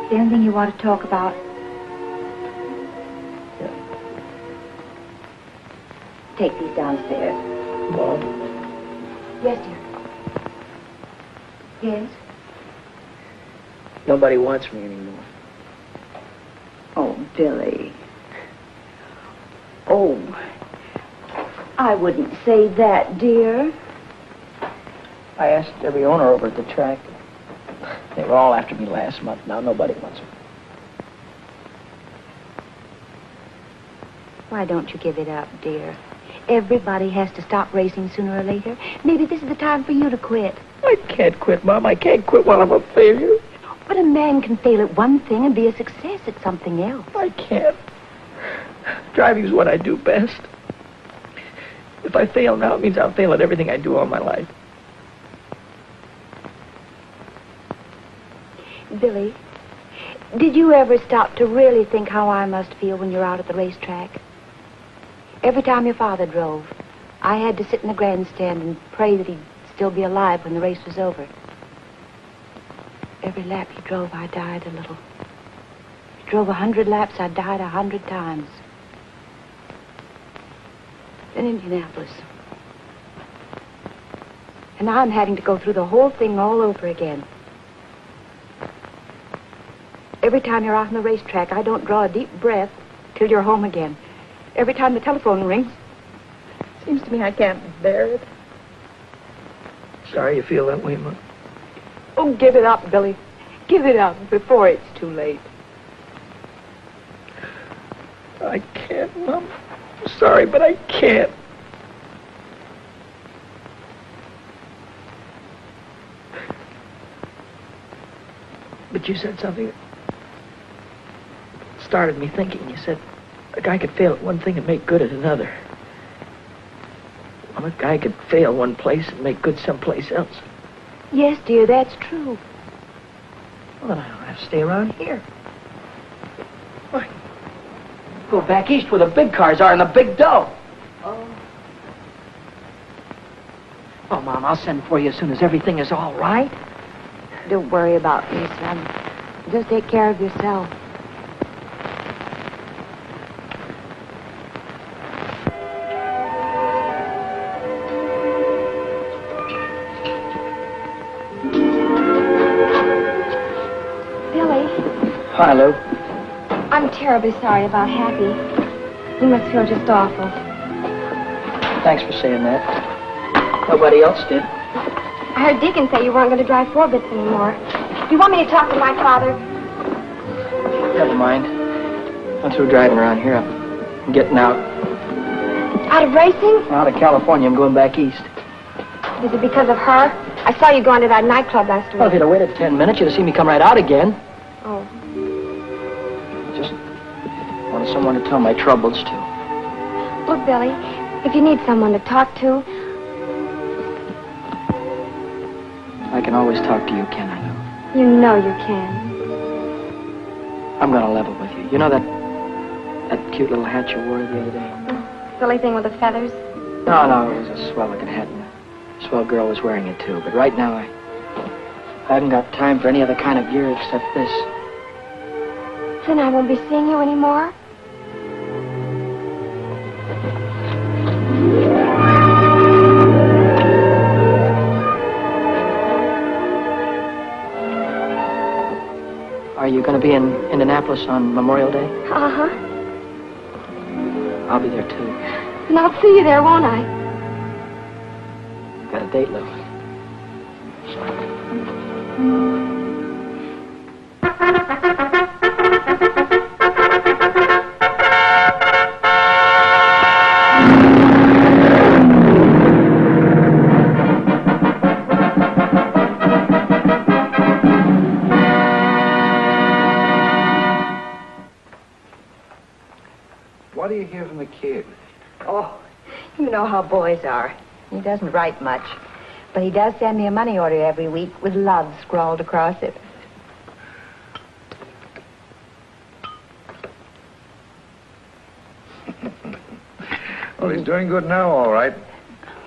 Is there anything you want to talk about? Take these downstairs. Mom. Yes, dear. Yes? Nobody wants me anymore. Oh, Billy. Oh, I wouldn't say that, dear. I asked every owner over at the track. They were all after me last month. Now nobody wants me. Why don't you give it up, dear? Everybody has to stop racing sooner or later. Maybe this is the time for you to quit. I can't quit, Mom. I can't quit while I'm a failure. But a man can fail at one thing and be a success at something else. I can't. Driving's what I do best. If I fail now, it means I'll fail at everything I do all my life. Billy, did you ever stop to really think how I must feel when you're out at the racetrack? Every time your father drove, I had to sit in the grandstand and pray that he'd still be alive when the race was over. Every lap he drove, I died a little. He drove 100 laps, I died 100 times. Then Indianapolis. And now I'm having to go through the whole thing all over again. Every time you're out on the racetrack, I don't draw a deep breath till you're home again. Every time the telephone rings, it seems to me I can't bear it. Sorry you feel that way, Mom. Oh, give it up, Billy. Give it up before it's too late. I can't, Mom. I'm sorry, but I can't. But you said something that started me thinking. You said a guy could fail at one thing and make good at another. Well, a guy could fail one place and make good someplace else. Yes, dear, that's true. Well, then I don't have to stay around here. Why? Go back east where the big cars are and the big dough. Oh, Mom, I'll send for you as soon as everything is all right. Don't worry about me, son. Just take care of yourself. Hi, Lou. I'm terribly sorry about Happy. You must feel just awful. Thanks for saying that. Nobody else did. I heard Deacon say you weren't going to drive 4-bits anymore. Do you want me to talk to my father? Never mind. I'm through driving around here. I'm getting out. Out of racing? Out of California. I'm going back east. Is it because of her? I saw you going to that nightclub last week. Well, if you'd have waited 10 minutes, you'd have seen me come right out again. Oh. Just wanted someone to tell my troubles to. Look, Billy, if you need someone to talk to... I can always talk to you, can I? You know you can. I'm going to level with you. You know that cute little hat you wore the other day? Silly thing with the feathers? No, it was a swell-looking hat. And a swell girl was wearing it, too. But right now, I haven't got time for any other kind of gear except this. Then I won't be seeing you anymore? Are you going to be in Indianapolis on Memorial Day? Uh-huh. I'll be there, too. And I'll see you there, won't I? Got a date, Lou. What do you hear from the kid? Oh, you know how boys are. He doesn't write much. But he does send me a money order every week with love scrawled across it. Well, he's doing good now, all right.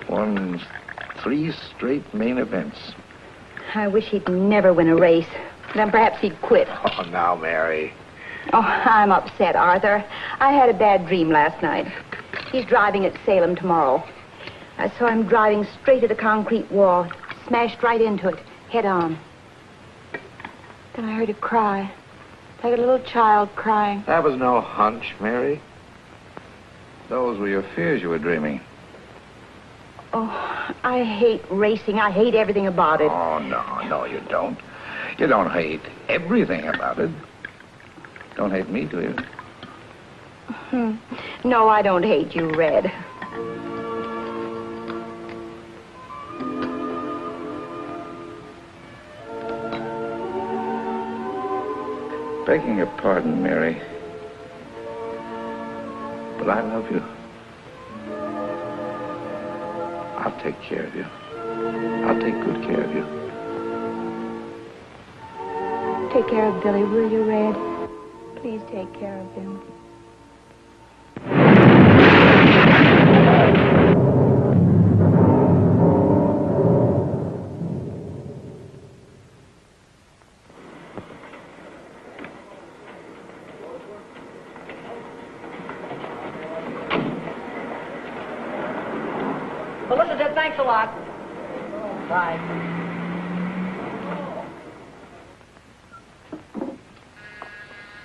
Won 3 straight main events. I wish he'd never win a race. Then perhaps he'd quit. Oh, now, Mary. Oh, I'm upset, Arthur. I had a bad dream last night. He's driving at Salem tomorrow. I saw him driving straight at a concrete wall, smashed right into it, head on. Then I heard a cry, like a little child crying. That was no hunch, Mary. Those were your fears you were dreaming. Oh, I hate racing. I hate everything about it. Oh, no, you don't. You don't hate everything about it. Don't hate me, do you? No, I don't hate you, Red. Begging your pardon, Mary. But I love you. I'll take care of you. I'll take good care of you. Take care of Billy, will you, Red? Please take care of him. Melissa said thanks a lot. Bye.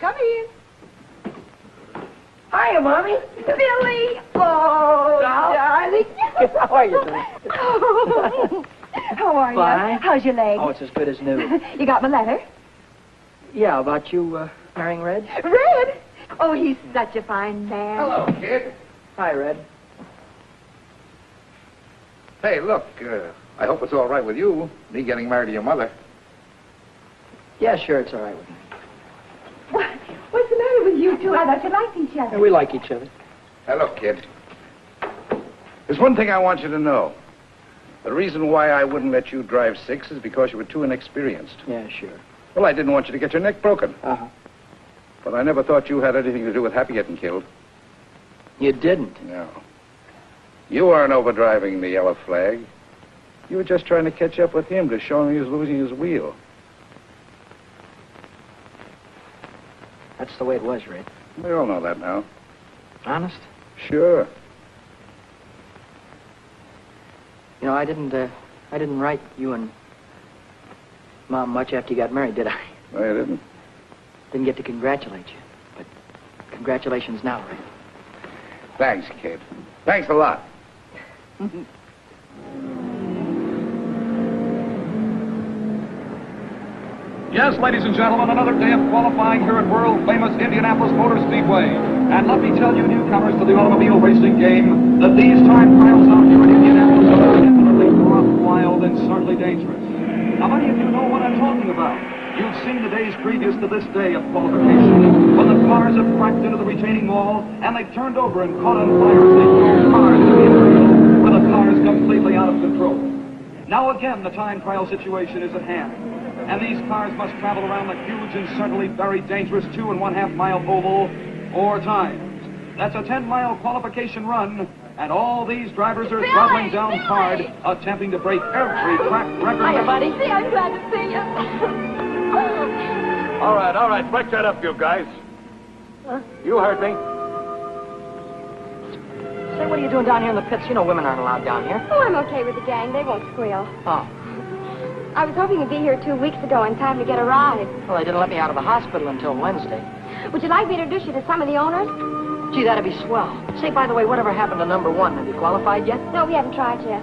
Come in. Hiya, Mommy. Billy! Oh, darling. How are you, Billy? How are you? Fine. How's your leg? Oh, it's as good as new. You got my letter? Yeah, about you marrying Red? Red? Oh, he's such a fine man. Hello, kid. Hi, Red. Hey, look, I hope it's all right with you, me getting married to your mother. Yeah, sure, it's all right with me. What's the matter with you two? I thought you liked each other. Yeah, we like each other. Hey, look, kid. There's one thing I want you to know. The reason why I wouldn't let you drive 6 is because you were too inexperienced. Yeah, sure. Well, I didn't want you to get your neck broken. Uh-huh. But I never thought you had anything to do with Happy getting killed. You didn't? No. You weren't overdriving the yellow flag. You were just trying to catch up with him to show him he was losing his wheel. That's the way it was, Red. We all know that now. Honest? Sure. You know, I didn't write you and Mom much after you got married, did I? No, you didn't. Didn't get to congratulate you. But congratulations now, Red. Thanks, kid. Thanks a lot. Yes, ladies and gentlemen, another day of qualifying here at world-famous Indianapolis Motor Speedway. And let me tell you, newcomers to the automobile racing game, that these time trials out here at Indianapolis are infinitely rough, wild, and certainly dangerous. Now, many of you know what I'm talking about. You've seen the days previous to this day of qualification, when the cars have cracked into the retaining wall, and they've turned over and caught on fire as they drove cars to the infield, with the cars completely out of control. Now again, the time trial situation is at hand. And these cars must travel around the huge and certainly very dangerous 2.5 mile oval 4 times. That's a 10-mile qualification run, and all these drivers are throttling down hard, attempting to break every track record. Hiya, buddy. See, I'm glad to see you. All right. Break that up, you guys. Huh? You heard me. Say, what are you doing down here in the pits? You know women aren't allowed down here. Oh, I'm okay with the gang. They won't squeal. Oh. I was hoping to be here 2 weeks ago in time to get a ride. Well, they didn't let me out of the hospital until Wednesday. Would you like me to introduce you to some of the owners? Gee, that'd be swell. Say, by the way, whatever happened to number 1? Have you qualified yet? No, we haven't tried yet.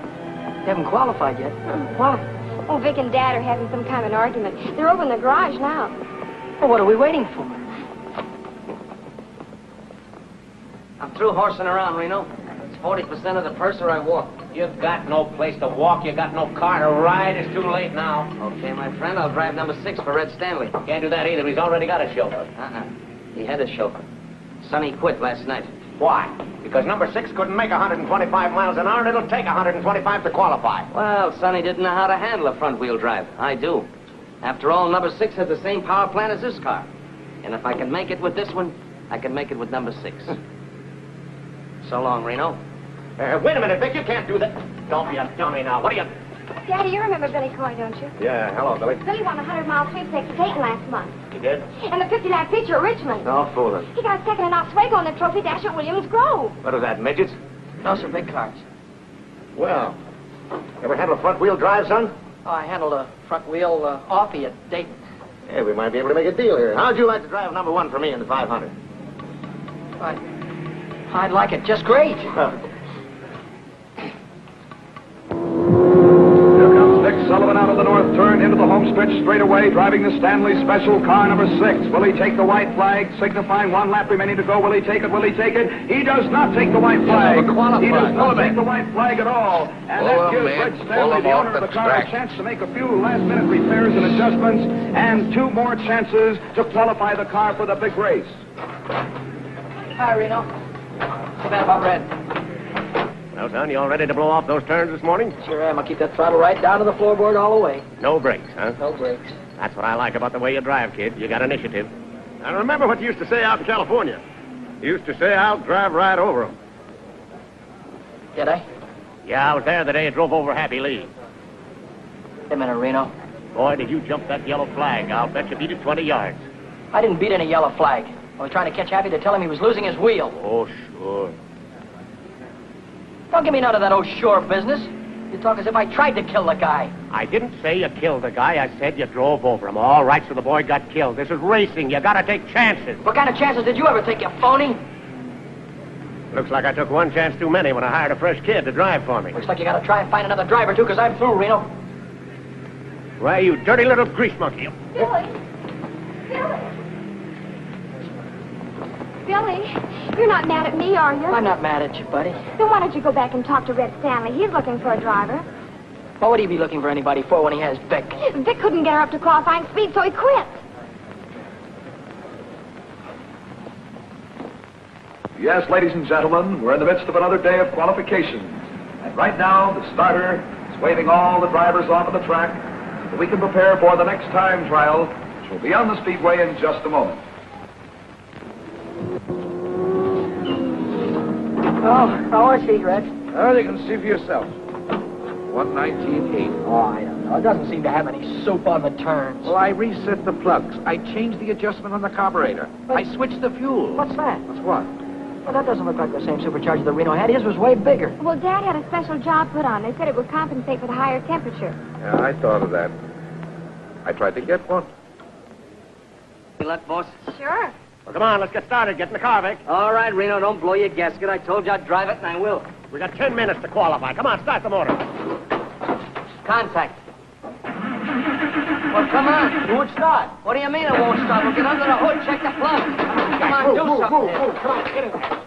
You haven't qualified yet? Why? Oh, Vic and Dad are having some kind of an argument. They're over in the garage now. Well, what are we waiting for? I'm through horsing around, Reno. It's 40% of the purse or I walk. You've got no place to walk. You got no car to ride. It's too late now. Okay, my friend, I'll drive number 6 for Red Stanley. Can't do that either. He's already got a chauffeur. He had a chauffeur. Sonny quit last night. Why? Because number 6 couldn't make 125 miles an hour, and it'll take 125 to qualify. Well, Sonny didn't know how to handle a front-wheel drive. I do. After all, number 6 has the same power plant as this car. And if I can make it with this one, I can make it with number 6. So long, Reno. Wait a minute, Vic. You can't do that. Don't be a dummy now. What are you... Daddy, you remember Billy Coy, don't you? Yeah, hello, Billy. Billy won a 100-mile sweepstakes at Dayton last month. You did? And the 50-lap feature at Richmond. No fooling. He got second in Oswego in the trophy dash at Williams Grove. What was that, midgets? No, sir, big cars. Well, ever handle a front-wheel drive, son? Oh, I handled a front wheel offie at Dayton. Hey, we might be able to make a deal here. How'd you like to drive number 1 for me in the 500? I'd like it just great. Dick Sullivan out of the north turn into the home stretch straight away, driving the Stanley Special car number 6. Will he take the white flag, signifying 1 lap remaining to go? Will he take it? Will he take it? He does not take the white flag. He does not take the white flag at all. And that gives Red Stanley, the owner of the car, a chance to make a few last-minute repairs and adjustments, and 2 more chances to qualify the car for the big race. Hi, Reno. Too bad about Red. Well, son, you all ready to blow off those turns this morning? Sure am. I'll keep that throttle right down to the floorboard all the way. No brakes, huh? No brakes. That's what I like about the way you drive, kid. You got initiative. I remember what you used to say out in California. You used to say, I'll drive right over them. Did I? Yeah, I was there the day you drove over Happy Lee. Wait a minute, Reno. Boy, did you jump that yellow flag. I'll bet you beat it 20 yards. I didn't beat any yellow flag. I was trying to catch Happy to tell him he was losing his wheel. Oh, sure. Don't give me none of that oh sure business. You talk as if I tried to kill the guy. I didn't say you killed the guy. I said you drove over him. All right, so the boy got killed. This is racing. You gotta take chances. What kind of chances did you ever take, you phony? Looks like I took 1 chance too many when I hired a fresh kid to drive for me. Looks like you gotta try and find another driver, too, because I'm through, Reno. Why, you dirty little grease monkey. Billy? Billy, you're not mad at me, are you? I'm not mad at you, buddy. Then why don't you go back and talk to Red Stanley? He's looking for a driver. What would he be looking for anybody for when he has Vic? Vic couldn't get her up to qualifying speed, so he quit. Yes, ladies and gentlemen, we're in the midst of another day of qualification. And right now, the starter is waving all the drivers onto the track so we can prepare for the next time trial, which will be on the speedway in just a moment. Oh, how is he, Red? Oh, you can see for yourself. 119.8. Oh, I don't know. It doesn't seem to have any soup on the turns. Well, I reset the plugs. I changed the adjustment on the carburetor. I switched the fuel. What's that? What's what? Well, that doesn't look like the same supercharger that Reno had. His was way bigger. Well, Dad had a special job put on. They said it would compensate for the higher temperature. Yeah, I thought of that. I tried to get one. Good luck, boss. Sure. Well, come on, let's get started. Get in the car, Vic. All right, Reno, don't blow your gasket. I told you I'd drive it, and I will. We got 10 minutes to qualify. Come on, start the motor. Contact. Well, come on. It won't start. What do you mean it won't start? We'll get under the hood, check the plug. Come on, do something. Move. Come on, get in there.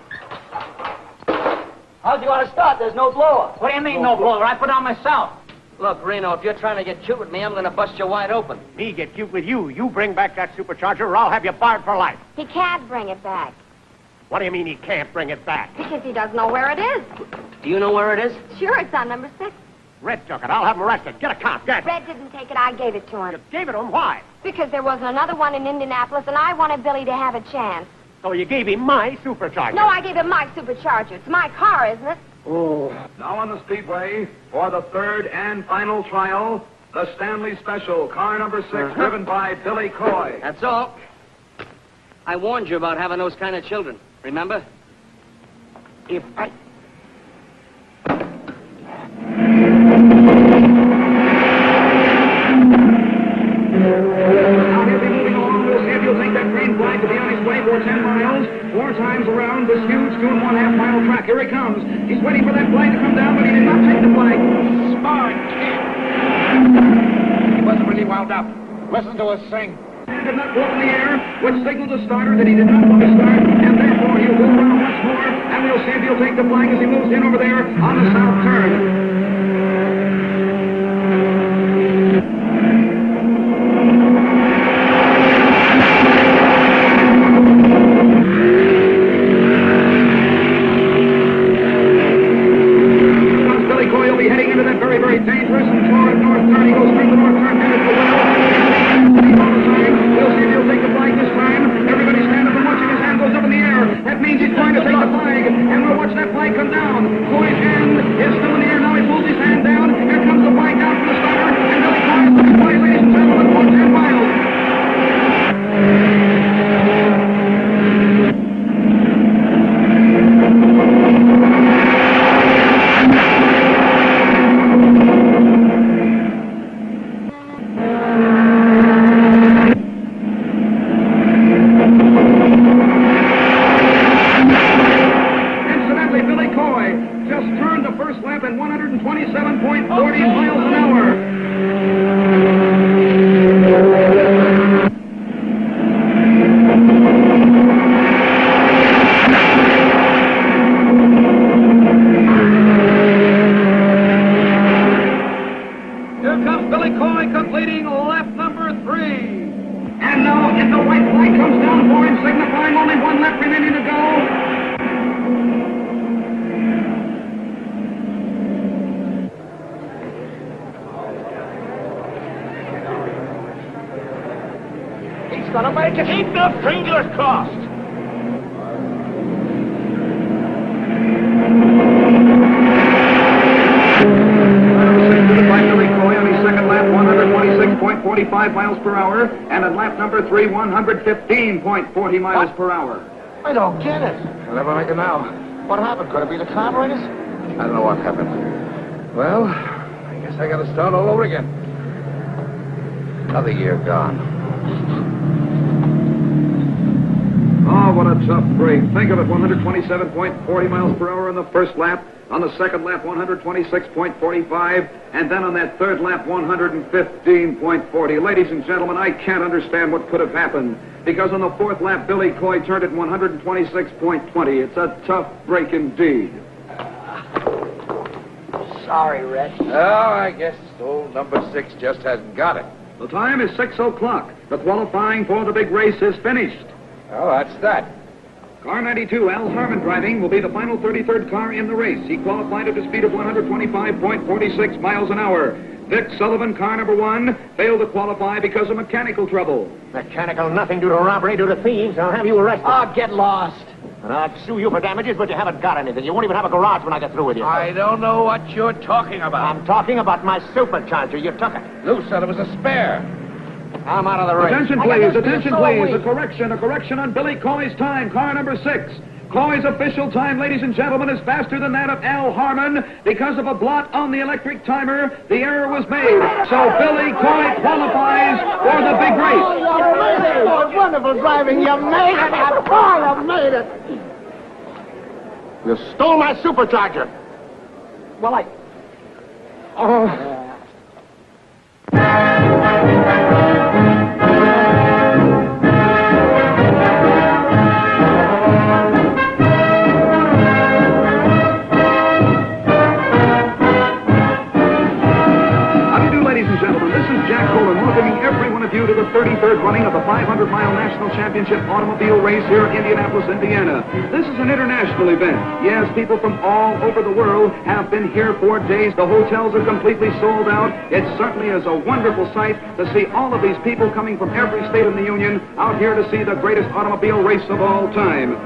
How'd you want to start? There's no blower. What do you mean, no blower? I put on myself. Look, Reno, if you're trying to get cute with me, I'm going to bust you wide open. Me get cute with you. You bring back that supercharger or I'll have you barred for life. He can't bring it back What do you mean he can't bring it back? because he doesn't know where it is. Do you know where it is? Sure, it's on number 6. Red took it. I'll have him arrested. Get a cop. Get. Red didn't take it. I gave it to him. You gave it to him. Why? Because there wasn't another one in Indianapolis, and I wanted Billy to have a chance. So you gave him my supercharger. No, I gave him my supercharger. It's my car, isn't it? Now on the speedway for the third and final trial, the Stanley Special, car number 6, driven by Billy Coy. That's all. I warned you about having those kind of children. Remember? If I... Now he'll be moving along. We'll see if he'll take that green flag to be on his way for 10 miles. 4 times around this huge 2.5 mile track. Here he comes. He's waiting for that flag to come down, but he did not take the flag. Smart kid. He wasn't really wound up. Listen to us sing. Did not go up in the air, which signaled the starter that he did not want to start, and therefore he'll go around once more, and we'll see if he'll take the flag as he moves in over there on the south turn. Very dangerous and toward north turn. He goes through the north turn, headed for well. We'll see if he'll take the flag this time. Everybody stand up and watching. His hand goes up in the air. That means he's going to take the flag. And we'll watch that flag come down. Coy's hand is still in the air. Now he pulls his hand down. Here comes the flag down from the starter. And Billy Coy is looking for, ladies and gentlemen, for 10 miles. Gonna make it. Keep the fingers crossed. By Billy Coy on his second lap, 126.45 miles per hour, and at lap number 3, 115.40 miles per hour. I don't get it. I'll never make it now. What happened? Could it be the carburetors? I don't know what happened. Well, I guess I gotta start all over again. Another year gone. Oh, what a tough break. Think of it, 127.40 miles per hour on the first lap. On the second lap, 126.45. And then on that third lap, 115.40. Ladies and gentlemen, I can't understand what could have happened. Because on the fourth lap, Billy Coy turned at 126.20. It's a tough break indeed. Sorry, Red. Oh, I guess old number 6 just hasn't got it. The time is 6 o'clock. The qualifying for the big race is finished. Oh, that's that. Car 92, Al Harmon driving, will be the final 33rd car in the race. He qualified at a speed of 125.46 miles an hour. Vic Sullivan, car number 1, failed to qualify because of mechanical trouble. Mechanical nothing due to robbery, due to thieves. I'll have you arrested. Oh, get lost. And I'll sue you for damages, but you haven't got anything. You won't even have a garage when I get through with you. I don't know what you're talking about. I'm talking about my supercharger. You took it. Lou said it was a spare. I'm out of the race. Attention, please, attention, please. A correction on Billy Coy's time, car number 6. Coy's official time, ladies and gentlemen, is faster than that of Al Harmon. Because of a blot on the electric timer, the error was made. So Billy Coy qualifies for the big race. Oh, you made it. Oh, wonderful driving. You made it. You made it. You stole my supercharger. Well, I... Oh. Ladies and gentlemen, this is Jack Colan welcoming every one of you to the 33rd running of the 500-mile National Championship Automobile Race here in Indianapolis, Indiana. This is an international event. Yes, people from all over the world have been here for days. The hotels are completely sold out. It certainly is a wonderful sight to see all of these people coming from every state in the Union out here to see the greatest automobile race of all time.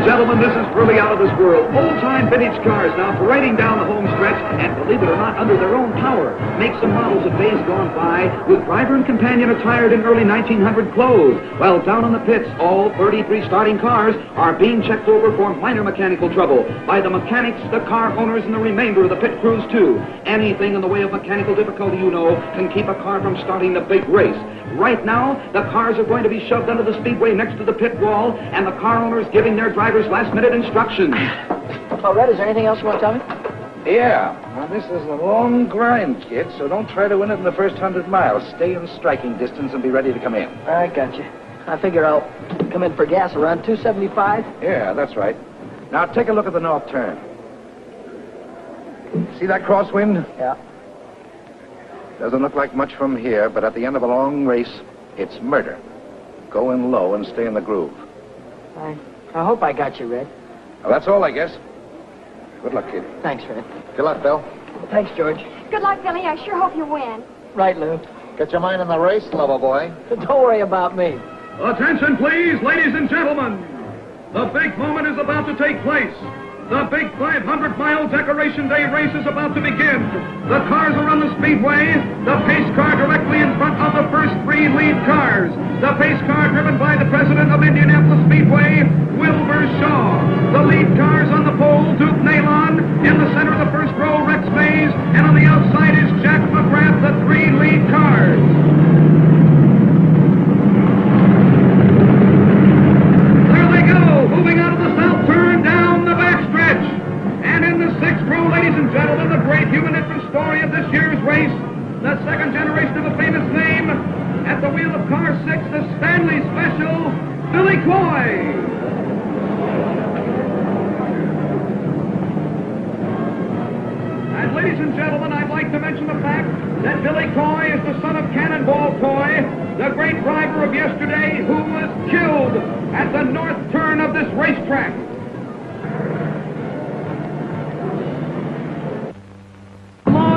Gentlemen, this is really out of this world. Old-time vintage cars now parading down the home stretch, and believe it or not, under their own power. Makes and models of days gone by, with driver and companion attired in early 1900 clothes. While down on the pits, all 33 starting cars are being checked over for minor mechanical trouble by the mechanics, the car owners, and the remainder of the pit crews, too. Anything in the way of mechanical difficulty, you know, can keep a car from starting the big race. Right now, the cars are going to be shoved under the speedway next to the pit wall, and the car owners giving their drivers last-minute instructions. Oh, Red, is there anything else you want to tell me? Yeah. Now, this is a long grind, kid, so don't try to win it in the first 100 miles. Stay in striking distance and be ready to come in. I got you. I figure I'll come in for gas around 275. Yeah, that's right. Now, take a look at the north turn. See that crosswind? Yeah. Doesn't look like much from here, but at the end of a long race, it's murder. Go in low and stay in the groove. I hope I got you, Red. Well, that's all, I guess. Good luck, kid. Thanks, Red. Good luck, Bill. Thanks, George. Good luck, Billy. I sure hope you win. Right, Lou. Get your mind in the race, lover boy. Don't worry about me. Attention, please, ladies and gentlemen. The big moment is about to take place. The big 500-mile Decoration Day race is about to begin. The cars are on the speedway. The pace car directly in front of the first three lead cars. The pace car driven by the president of Indianapolis Speedway, Wilbur Shaw. The lead cars on the pole, Duke Nalon. In the center of the first row, Rex Mays. And on the outside is Jack McGrath, the three lead cars. There they go, moving out of the south turn down the backstretch. And in the sixth row, ladies and gentlemen, the great human interest story of this year's race, the second generation of a famous name, at the wheel of car 6, the Stanley Special, Billy Coy. And ladies and gentlemen, I'd like to mention the fact that Billy Coy is the son of Cannonball Coy, the great driver of yesterday who was killed at the north turn of this racetrack.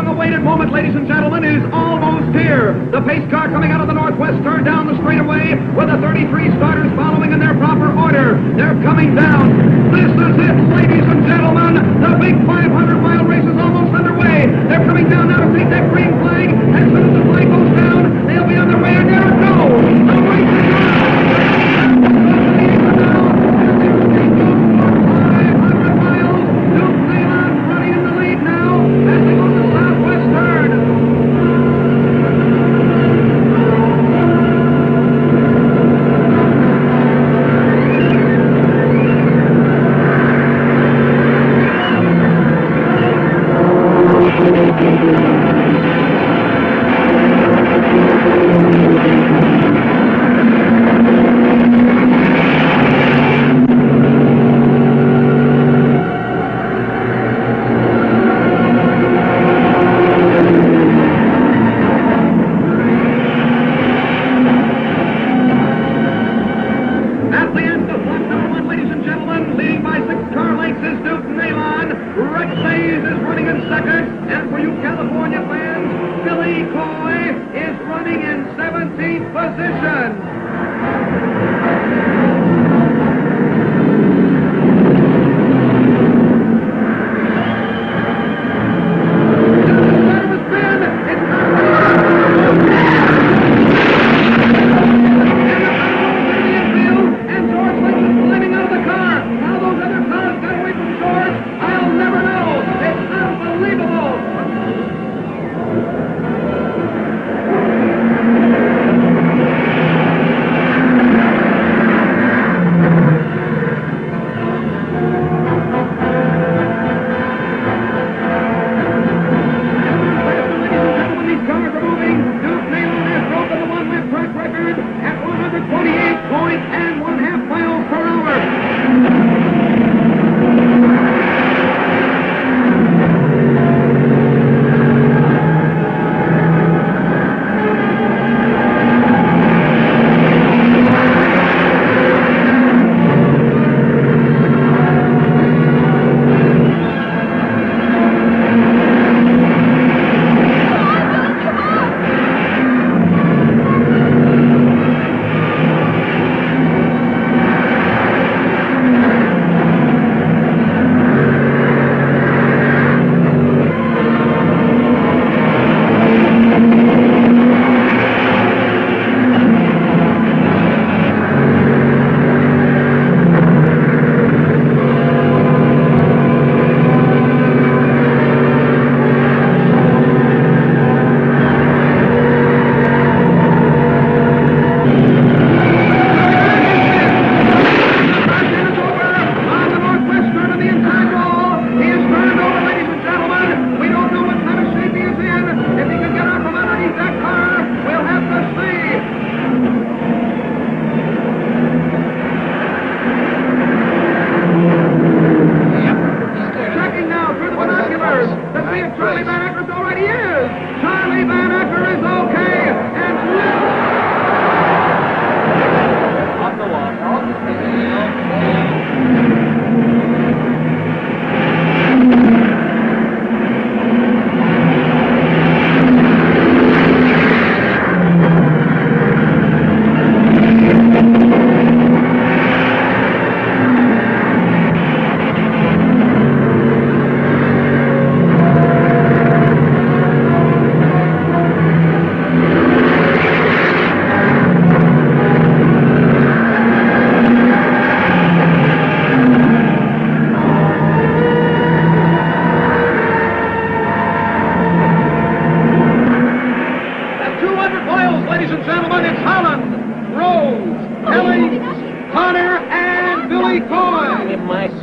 Awaited moment, ladies and gentlemen, is almost here. The pace car coming out of the northwest turn down the straightaway with the 33 starters following in their proper order. They're coming down. This is it, ladies and gentlemen. The big 500-mile race is almost underway. They're coming down now to take that green flag. As soon as the flag goes down, they'll be on their way, and there it goes. The race is on. 500 miles. Duke Nalon running in the lead now as they go to the southwest turn. And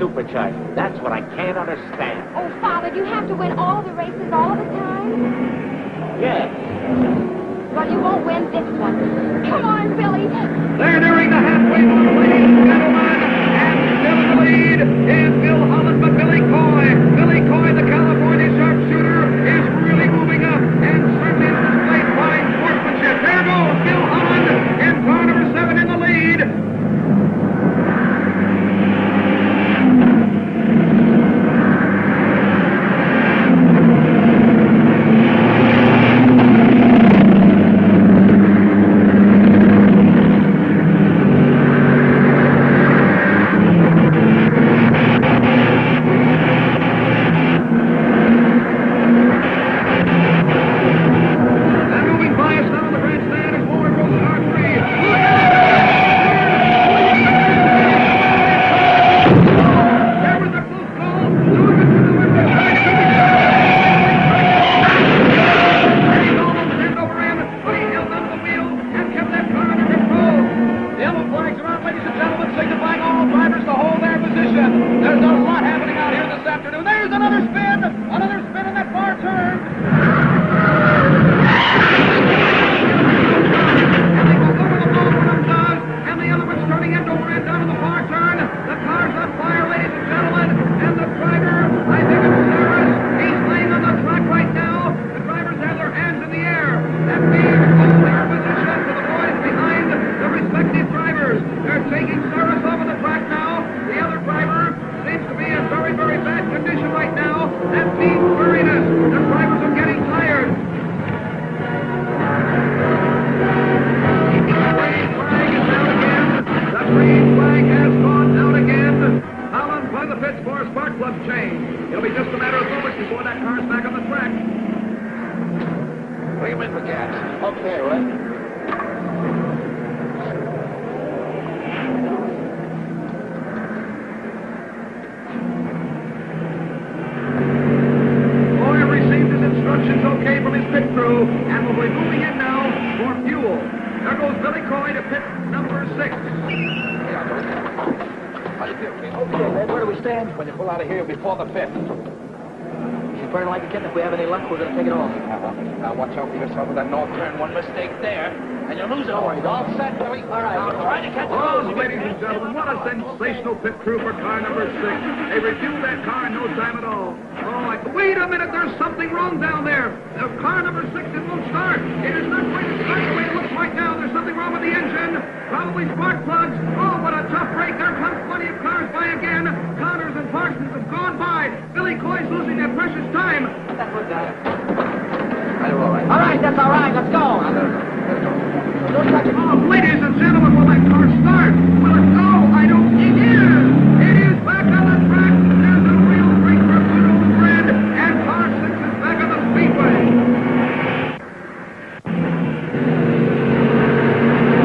supercharged. That's what I can't understand. Oh, Father, do you have to win all the races all the time? Yeah. Well, you won't win this one. Come on, Billy. They're nearing the halfway mark, ladies and gentlemen. And still in the lead is Bill Holland, but Billy Coy. Billy Coy, the California sharpshooter, is really moving up and certainly displayed fine sportsmanship. There goes Bill Holland in car number 7 in the lead. Now watch out for yourself with that north turn. One mistake there, and you'll lose it all. All set, Billy. All right. Now try to catch it. Oh, ladies and gentlemen, what a sensational pit crew for car number 6. They reviewed that car in no time at all. Wait a minute, there's something wrong down there. Car number 6, it won't start. It is not going to start the way it looks right now. There's something wrong with the engine. Probably spark plugs. Oh, what a tough break. There comes plenty of cars by again. Connors and Parsons have gone by. Billy Coy's losing that precious time. All right, that's all right. Let's go. Ladies and gentlemen, will that car start? Will it go? I don't think it is. It is back on the track. There's a real break for good old friend. And car 6 is back on the speedway.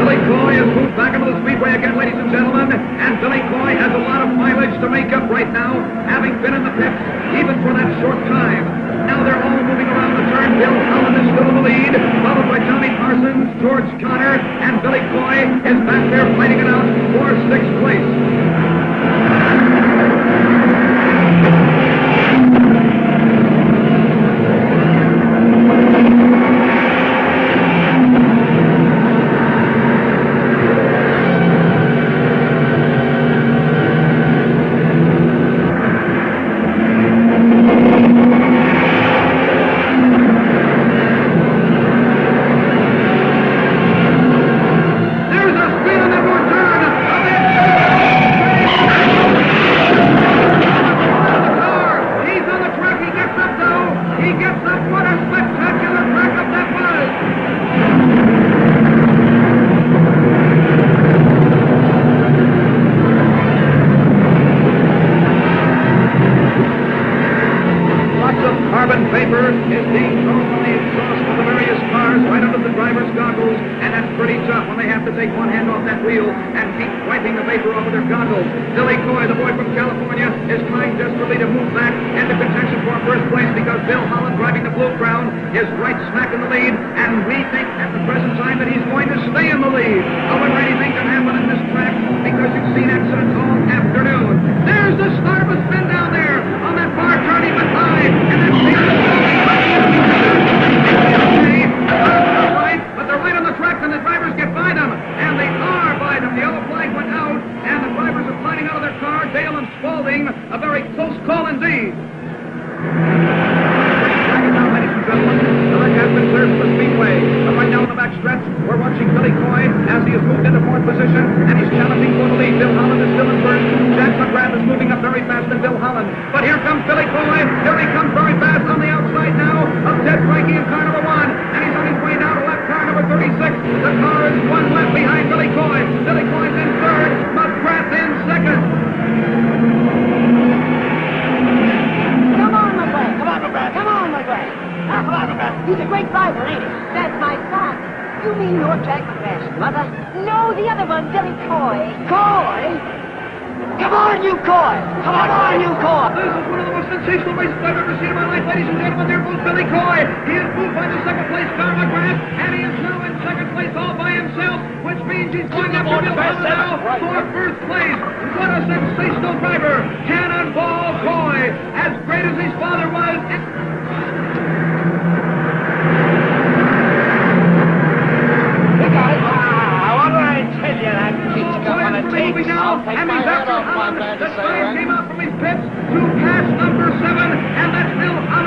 Billy Coy has moved back into the speedway again, ladies and gentlemen. And Billy Coy has a lot of mileage to make up right now, having been in the pits even for that short time. Now they're all moving around the turn. Bill Holland is still in the lead, followed by Tommy Parsons, George Connor, and Billy Coy is back there fighting it out for 6th place. Billy Coy, the boy from California, is trying desperately to move back into contention for first place because Bill Holland, driving the Blue Crown, is right smack in the lead, and we think at the present time that he's going to stay in the lead. However, anything can happen in this track because you've seen accidents all afternoon. There's There's the start of a spin down there. On that far turn, he went by. And then right, but they're right on the track, and the drivers get by them. And they are by them. The yellow flag went out, and the drivers are sliding out of their car. Dale and Spaulding, a very close call indeed. The wreck has been cleared from the speedway. But right now in the back stretch, we're watching Billy Coy as he has moved into fourth position, and he's challenging for the lead. Bill Holland is still in first. Jack McGrath is moving up very fast than Bill Holland. But here comes Billy Coy. Here he comes very fast on the outside now of Ted Frankie in car number 1. And he's on his way down to lap car number 36. The car is one lap behind Billy Coy. Billy Coy's in third. McGrath in second. Come on, McGrath. Come on, McGrath. Come on, McGrath. Come on, McGrath. He's a great driver, ain't he? That's my son. You mean your Jack McGrath's mother? No, the other one, Billy Coy. Coy? Come on, you Coy! Come on, you Coy! This is one of the most sensational races I've ever seen in my life, ladies and gentlemen. There goes Billy Coy. He is moved by the second place car, McGrath, and he is now in second place all by himself, which means he's going after Bill Holland now for first place. What a sensational driver! Cannonball Coy, as great as his father was. Now, and he's after Holland. The sign came out from his pits to pass number 7, and that's Bill Holland.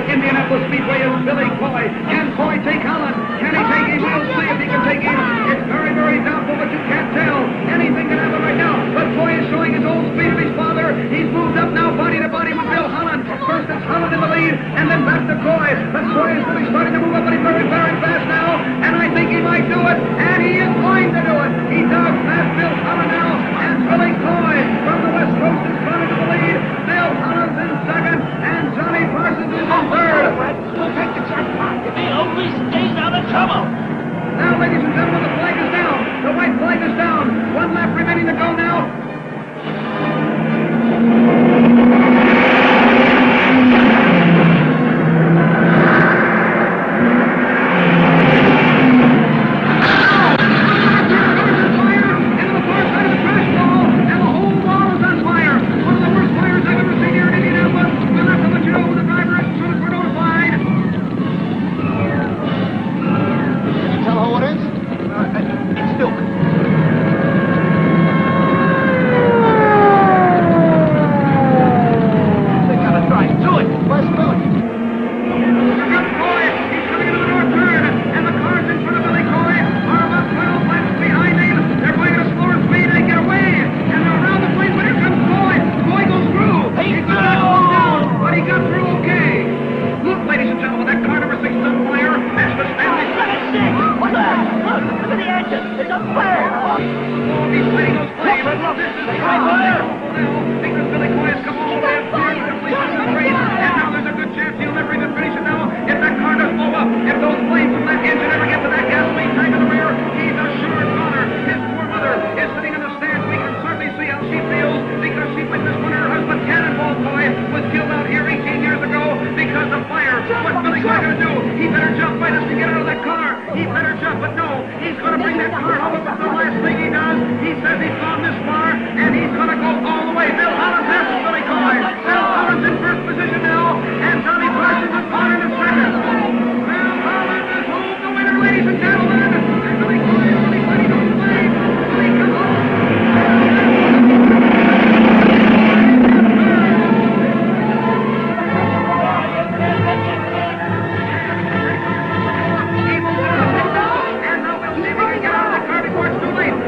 Indianapolis Speedway is Billy Coy. Can Coy take Holland? Can he take him? We'll see if he can take him. It's very, very doubtful, but you can't tell. Anything can happen right now. But Coy is showing his old speed of his father. He's moved up now body to body with Bill Holland. First it's Holland in the lead, and then back to Coy. But Coy is really starting to move up, but he's very, very fast now. And I think he might do it. And he is going to do it. He does pass Bill Holland now. And Billy Coy from the West Coast is running to the lead. Bill Holland's in second, and Johnny Parsons is in third. We'll take the jackpot if he only stays out of trouble. Now, ladies and gentlemen, the flag is down. The white flag is down. One lap remaining to go now.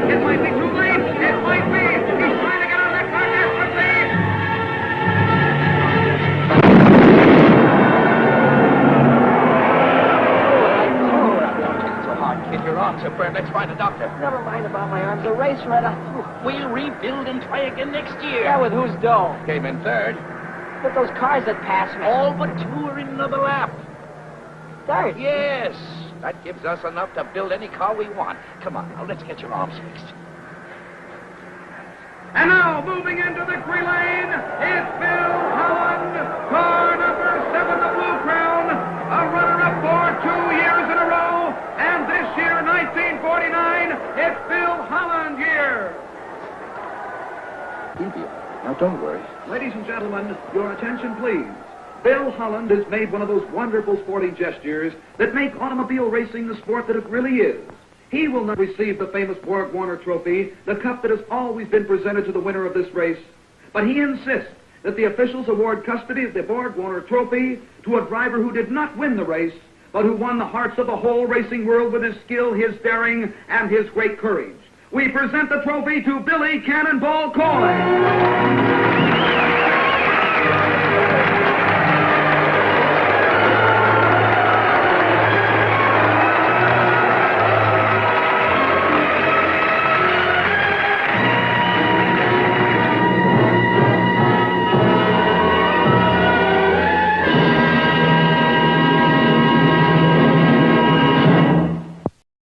It might be too late. It might be. Bert. Let's find a doctor. Never mind about my arms. The race right on. We'll rebuild and try again next year. Yeah, with whose dough? Came in third. With those cars that passed me. All but 2 are in another lap. Third? Yes. That gives us enough to build any car we want. Come on, now, let's get your arms fixed. And now, moving into victory lane, is Bill Holland, car number 7, the Blue Crown, a runner-up for 2 years in a row, and this year, 1949, it's Bill Holland year. Now, don't worry. Ladies and gentlemen, your attention, please. Bill Holland has made one of those wonderful sporting gestures that make automobile racing the sport that it really is. He will not receive the famous Borg Warner Trophy, the cup that has always been presented to the winner of this race, but he insists that the officials award custody of the Borg Warner Trophy to a driver who did not win the race, but who won the hearts of the whole racing world with his skill, his daring, and his great courage. We present the trophy to Billy Cannonball Coy.